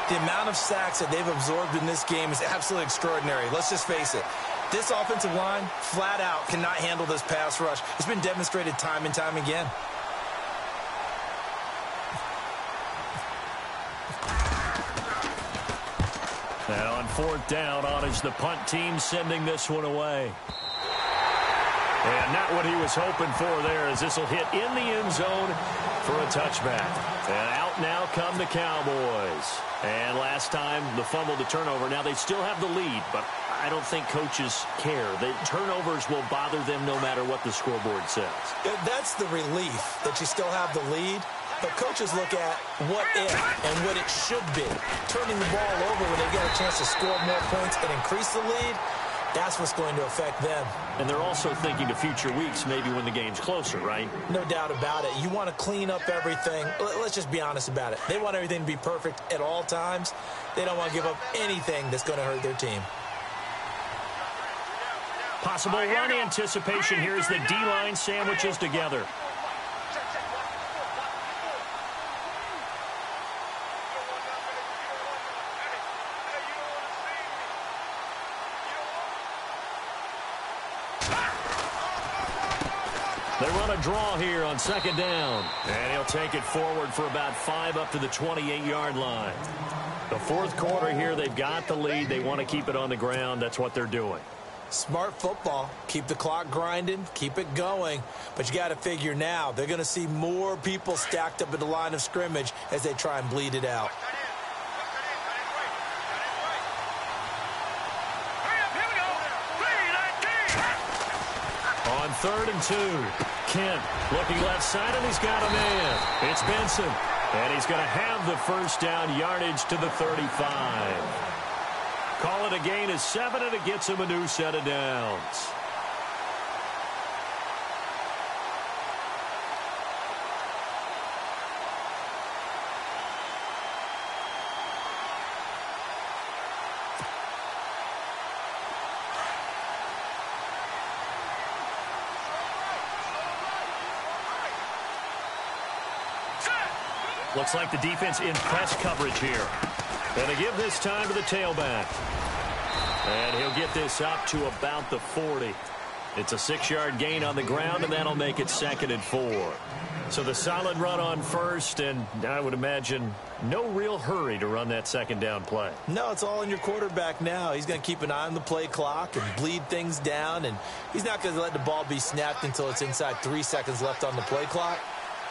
The amount of sacks that they've absorbed in this game is absolutely extraordinary. Let's just face it. This offensive line, flat out, cannot handle this pass rush. It's been demonstrated time and time again. And on 4th down, on is the punt team sending this one away. And not what he was hoping for there, as this will hit in the end zone for a touchback. And out now come the Cowboys. And last time, the fumble to turnover. Now they still have the lead, but I don't think coaches care. The turnovers will bother them no matter what the scoreboard says. That's the relief that you still have the lead. But coaches look at what if and what it should be. Turning the ball over when they get a chance to score more points and increase the lead, that's what's going to affect them. And they're also thinking to future weeks, maybe when the game's closer, right? No doubt about it. You want to clean up everything. Let's just be honest about it. They want everything to be perfect at all times. They don't want to give up anything that's going to hurt their team. Possible run anticipation here as the D-line sandwiches together. They run a draw here on 2nd down. And he'll take it forward for about 5 up to the 28-yard line. The 4th quarter here, they've got the lead. They want to keep it on the ground. That's what they're doing. Smart football. Keep the clock grinding. Keep it going. But you got to figure now, they're going to see more people stacked up at the line of scrimmage as they try and bleed it out. On 3rd and 2, Kent looking left side, and he's got a man. It's Benson, and he's going to have the first down yardage to the 35. Call it a gain of 7, and it gets him a new set of downs. Looks like the defense in press coverage here. And they give this time to the tailback. And he'll get this up to about the 40. It's a 6-yard gain on the ground, and that'll make it 2nd and 4. So the solid run on first, and I would imagine no real hurry to run that second down play. No, it's all in your quarterback now. He's going to keep an eye on the play clock and bleed things down, and he's not going to let the ball be snapped until it's inside 3 seconds left on the play clock.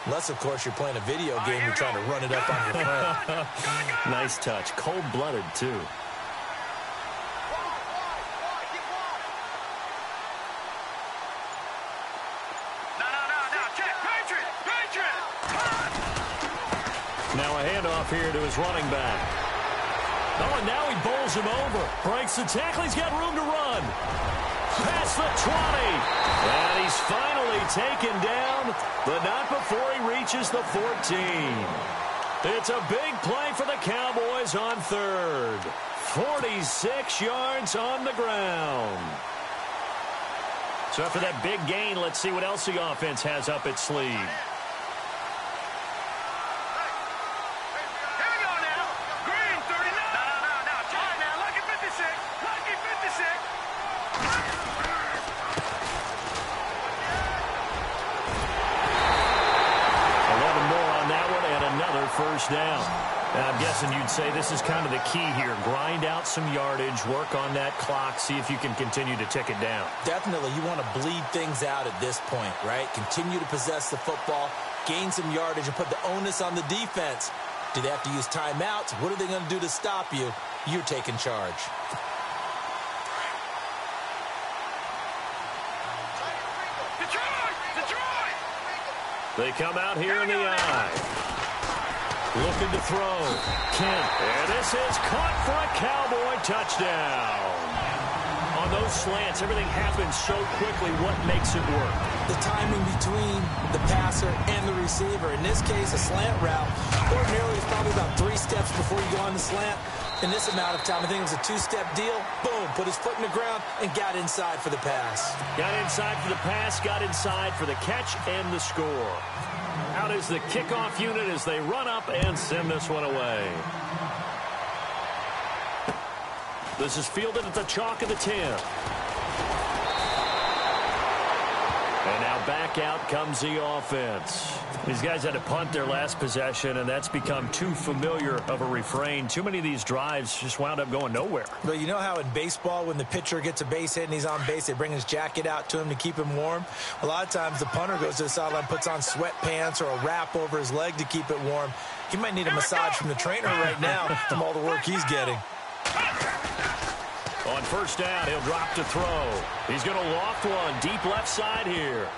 Unless, of course, you're playing a video game, you're trying to run it up on your friend. Nice touch. Cold-blooded, too. Now a handoff here to his running back. Oh, and now he bowls him over. Breaks the tackle. He's got room to run. Past the 20. And he's finally taken down, but not before he reaches the 14. It's a big play for the Cowboys on third. 46 yards on the ground. So after that big gain, let's see what else the offense has up its sleeve. First down. Now, I'm guessing you'd say this is kind of the key here. Grind out some yardage, work on that clock, see if you can continue to tick it down. Definitely. You want to bleed things out at this point, right? Continue to possess the football, gain some yardage, and put the onus on the defense. Do they have to use timeouts? What are they going to do to stop you? You're taking charge. They come out here in the eye. Looking to throw. Kent. And this is caught for a Cowboy touchdown. On those slants, everything happens so quickly. What makes it work? The timing between the passer and the receiver. In this case, a slant route. Ordinarily, it's probably about 3 steps before you go on the slant. In this amount of time, I think it was a 2-step deal. Boom, put his foot in the ground and got inside for the pass. Got inside for the pass, got inside for the catch and the score. Out is the kickoff unit as they run up and send this one away. This is fielded at the chalk of the 10. And now back out comes the offense. These guys had to punt their last possession, and that's become too familiar of a refrain. Too many of these drives just wound up going nowhere. But you know how in baseball, when the pitcher gets a base hit and he's on base, they bring his jacket out to him to keep him warm? A lot of times the punter goes to the sideline, puts on sweatpants or a wrap over his leg to keep it warm. He might need a massage from the trainer right now from all the work he's getting. On first down, he'll drop to throw. He's going to loft one deep left side here.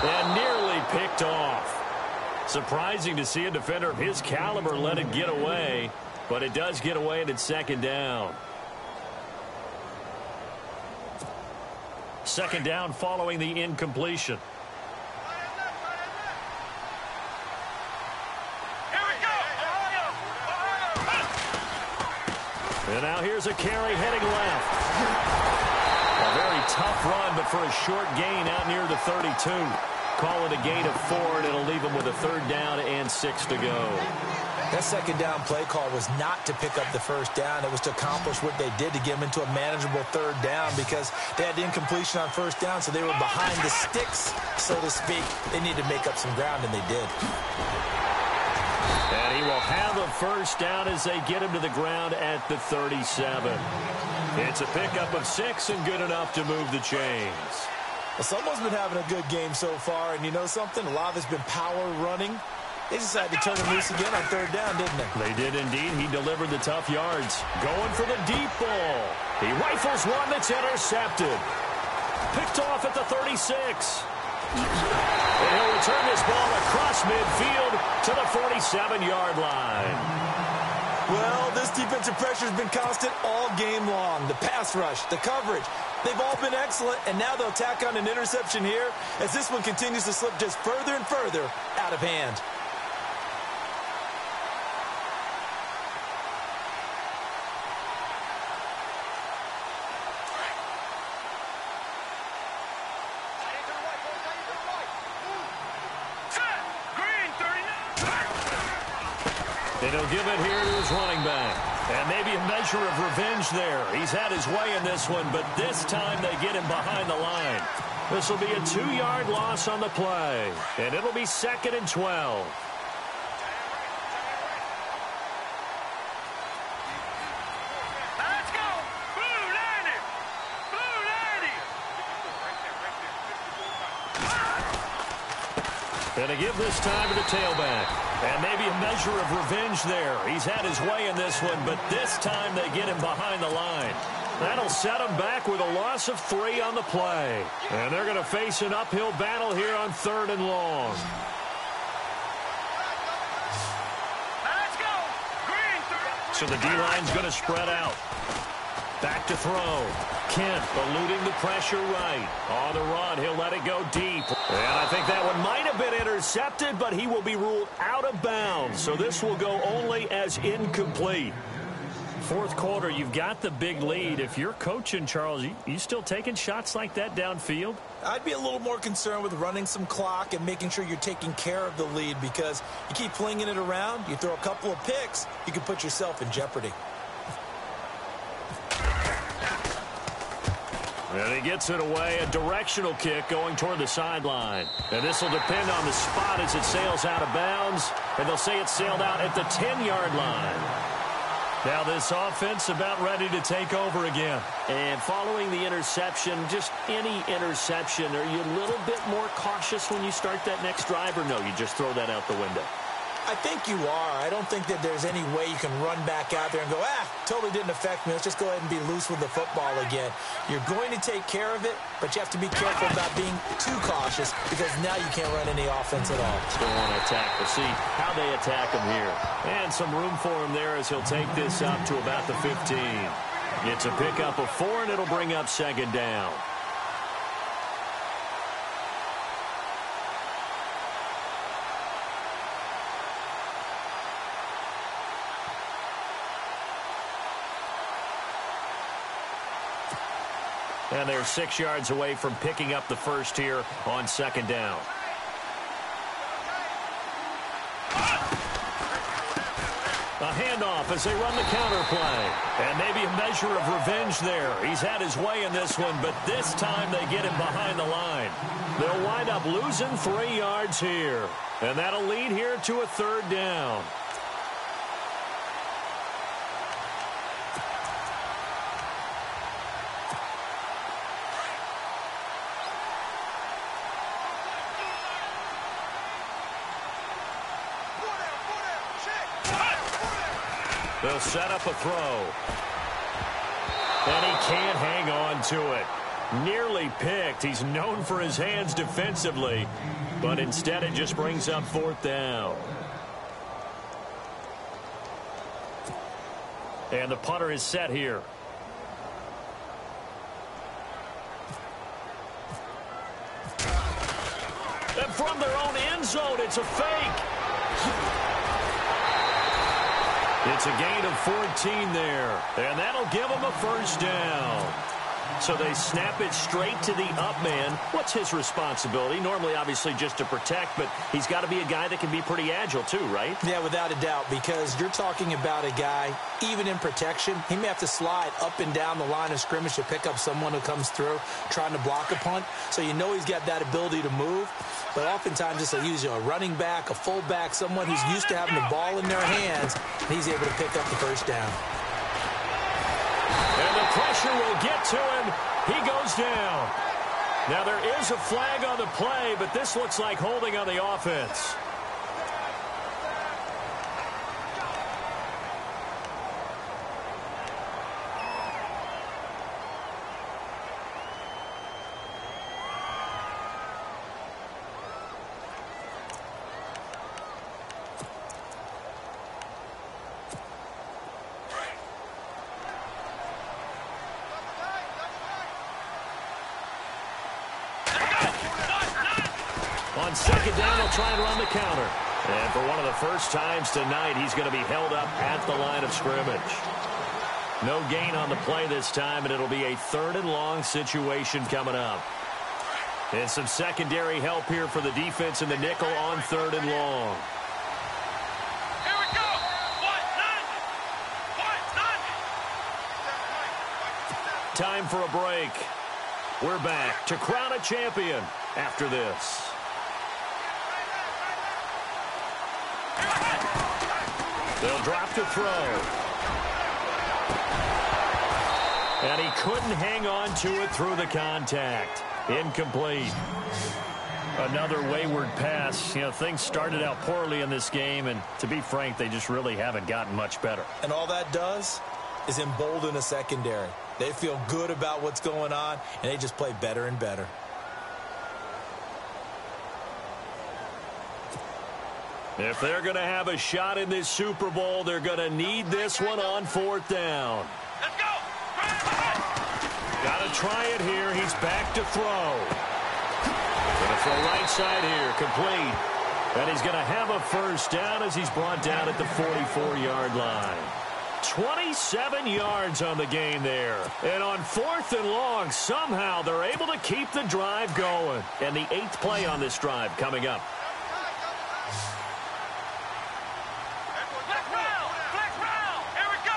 And nearly picked off. Surprising to see a defender of his caliber let it get away, but it does get away and it's second down. Second down following the incompletion. And now here's a carry heading left. A very tough run, but for a short gain out near the 32. Call it a gain of 4, and it'll leave them with a third down and 6 to go. That second down play call was not to pick up the first down. It was to accomplish what they did to get them into a manageable third down because they had incompletion on first down, so they were behind the sticks, so to speak. They needed to make up some ground, and they did. And he will have a first down as they get him to the ground at the 37. It's a pickup of 6 and good enough to move the chains. Well, someone's been having a good game so far, and you know something? A lot of it's been power running. They decided to turn him loose again on third down, didn't they? They did indeed. He delivered the tough yards. Going for the deep ball. He rifles one that's intercepted. Picked off at the 36. And he'll return this ball across midfield to the 47-yard line. Well, this defensive pressure has been constant all game long. The pass rush, the coverage, they've all been excellent, and now they'll tack on an interception here as this one continues to slip just further and further out of hand. And he'll give it here to his running back. And maybe a measure of revenge there. He's had his way in this one, but this time they get him behind the line. This will be a 2-yard loss on the play, and it'll be 2nd and 12. Let's go! Blue 90! Blue 90! And to give this time to the tailback. And maybe a measure of revenge there. He's had his way in this one, but this time they get him behind the line. That'll set him back with a loss of 3 on the play. And they're going to face an uphill battle here on 3rd and long. Let's go! Green 3! So the D-line's going to spread out. Back to throw. Kent eluding the pressure right. On the run, he'll let it go deep. And I think that one might have been intercepted, but he will be ruled out of bounds. So this will go only as incomplete. 4th quarter, you've got the big lead. If you're coaching, Charles, you still taking shots like that downfield? I'd be a little more concerned with running some clock and making sure you're taking care of the lead, because you keep flinging it around, you throw a couple of picks, you can put yourself in jeopardy. And he gets it away, a directional kick going toward the sideline. And this will depend on the spot as it sails out of bounds. And they'll say it sailed out at the 10-yard line. Now this offense about ready to take over again. And following the interception, just any interception, are you a little bit more cautious when you start that next drive, or no, you just throw that out the window? I think you are. I don't think that there's any way you can run back out there and go, totally didn't affect me. Let's just go ahead and be loose with the football again. You're going to take care of it, but you have to be careful about being too cautious, because now you can't run any offense at all. Still want to attack. We'll see how they attack him here. And some room for him there as he'll take this up to about the 15. It's a pickup of 4, and it'll bring up 2nd down. And they're 6 yards away from picking up the first here on 2nd down. A handoff as they run the counter play. And maybe a measure of revenge there. He's had his way in this one, but this time they get him behind the line. They'll wind up losing 3 yards here. And that'll lead here to a 3rd down. They'll set up a throw. And he can't hang on to it. Nearly picked. He's known for his hands defensively, but instead it just brings up 4th down. And the punter is set here. And from their own end zone, it's a fake. It's a gain of 14 there, and that'll give them a 1st down. So they snap it straight to the up man. What's his responsibility? Normally, obviously, just to protect, but he's got to be a guy that can be pretty agile too, right? Yeah, without a doubt, because you're talking about a guy, even in protection, he may have to slide up and down the line of scrimmage to pick up someone who comes through trying to block a punt. So you know he's got that ability to move. But oftentimes, just use a running back, a fullback, someone who's used to having the ball in their hands, and he's able to pick up the 1st down. And the pressure will get to him. He goes down. Now there is a flag on the play, but this looks like holding on the offense. On 2nd down, they'll try and run the counter. And for one of the first times tonight, he's going to be held up at the line of scrimmage. No gain on the play this time, and it'll be a 3rd and long situation coming up. And some secondary help here for the defense in the nickel on 3rd and long. Here we go! Time for a break. We're back to crown a champion after this. They'll drop to throw. And he couldn't hang on to it through the contact. Incomplete. Another wayward pass. You know, things started out poorly in this game, and to be frank, they just really haven't gotten much better. And all that does is embolden a secondary. They feel good about what's going on, and they just play better and better. If they're going to have a shot in this Super Bowl, they're going to need this one on 4th down. Let's go. Got to try it here. He's back to throw. Going to throw right side here, complete. And he's going to have a first down as he's brought down at the 44-yard line. 27 yards on the game there. And on 4th and long, somehow they're able to keep the drive going. And the 8th play on this drive coming up. Here we go.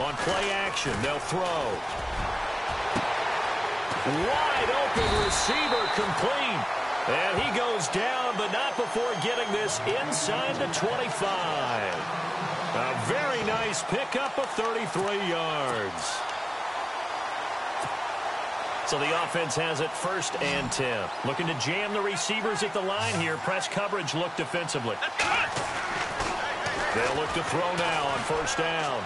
On play action, they'll throw. Wide open receiver, complete. And he goes down, but not before getting this inside the 25. A very nice pickup of 33 yards. So the offense has it 1st and 10. Looking to jam the receivers at the line here. Press coverage look defensively. They'll look to throw now on 1st down.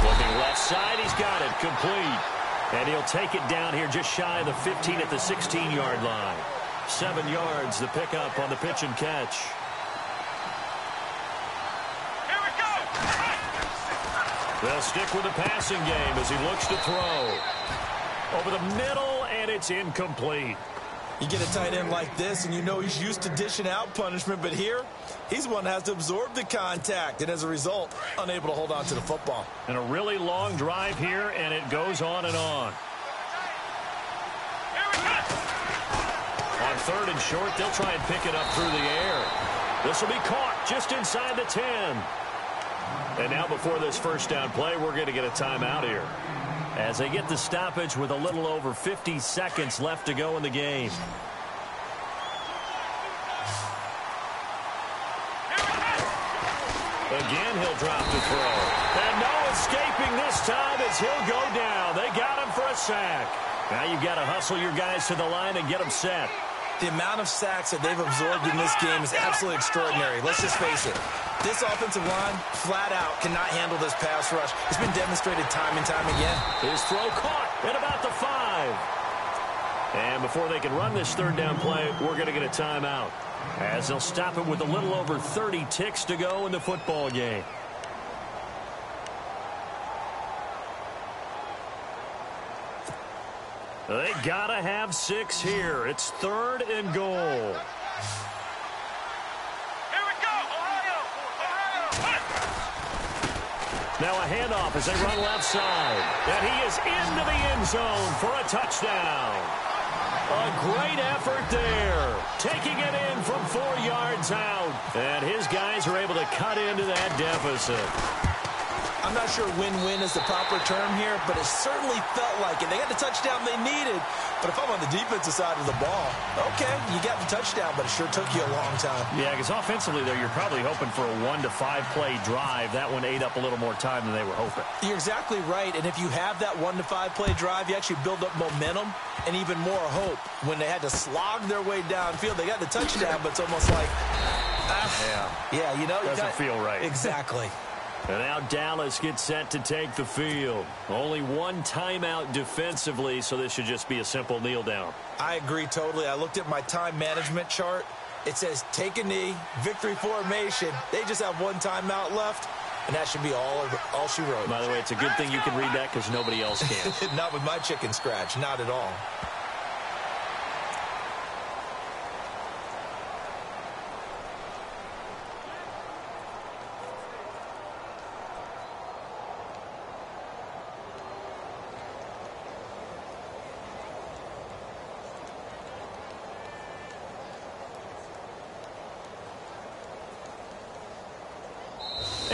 Looking left side, he's got it, complete. And he'll take it down here just shy of the 15 at the 16-yard line. 7 yards, the pickup on the pitch and catch. Here we go. They'll stick with the passing game as he looks to throw. Over the middle, and it's incomplete. You get a tight end like this, and you know he's used to dishing out punishment, but here, he's the one that has to absorb the contact, and as a result, unable to hold on to the football. And a really long drive here, and it goes on and on. On 3rd and short, they'll try and pick it up through the air. This will be caught just inside the 10. And now before this 1st down play, we're going to get a timeout here, as they get the stoppage with a little over 50 seconds left to go in the game. Again, he'll drop to throw. And no escaping this time as he'll go down. They got him for a sack. Now you've got to hustle your guys to the line and get them set. The amount of sacks that they've absorbed in this game is absolutely extraordinary. Let's just face it. This offensive line, flat out, cannot handle this pass rush. It's been demonstrated time and time again. His throw caught at about the 5. And before they can run this 3rd down play, we're going to get a timeout, as they'll stop it with a little over 30 ticks to go in the football game. They got to have 6 here. It's 3rd and goal. Now a handoff as they run left side. And he is into the end zone for a touchdown. A great effort there. Taking it in from 4 yards out. And his guys are able to cut into that deficit. I'm not sure win-win is the proper term here, but it certainly felt like it. They got the touchdown they needed, but if I'm on the defensive side of the ball, okay, you got the touchdown, but it sure took you a long time. Yeah, because offensively, though, you're probably hoping for a 1 to 5 play drive. That one ate up a little more time than they were hoping. You're exactly right, and if you have that 1 to 5 play drive, you actually build up momentum and even more hope. When they had to slog their way downfield, they got the touchdown, but it's almost like, yeah, you know. Doesn't feel right. Exactly. And now Dallas gets set to take the field. Only 1 timeout defensively, so this should just be a simple kneel down. I agree totally. I looked at my time management chart. It says take a knee, victory formation. They just have 1 timeout left, and that should be all she wrote. By the way, it's a good thing you can read that because nobody else can. Not with my chicken scratch, not at all.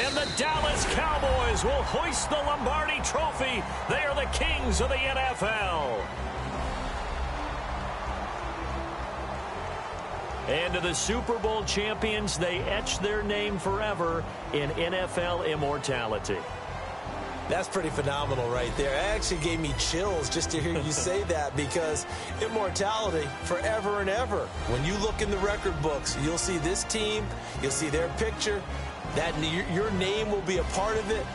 And the Dallas Cowboys will hoist the Lombardi Trophy. They are the kings of the NFL. And to the Super Bowl champions, they etch their name forever in NFL immortality. That's pretty phenomenal right there. It actually gave me chills just to hear you say that, because immortality forever and ever. When you look in the record books, you'll see this team, you'll see their picture, that your name will be a part of it.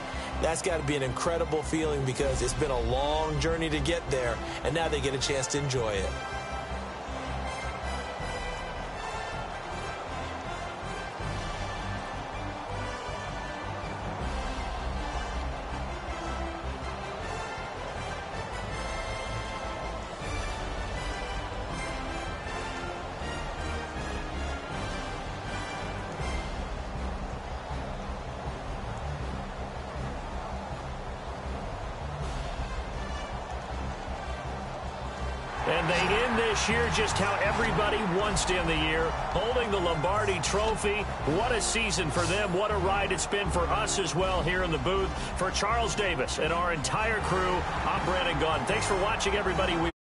That's got to be an incredible feeling, because it's been a long journey to get there, and now they get a chance to enjoy it. And they end this year just how everybody wants to end the year, holding the Lombardi Trophy. What a season for them. What a ride it's been for us as well here in the booth. For Charles Davis and our entire crew, I'm Brandon Gaudin. Thanks for watching, everybody.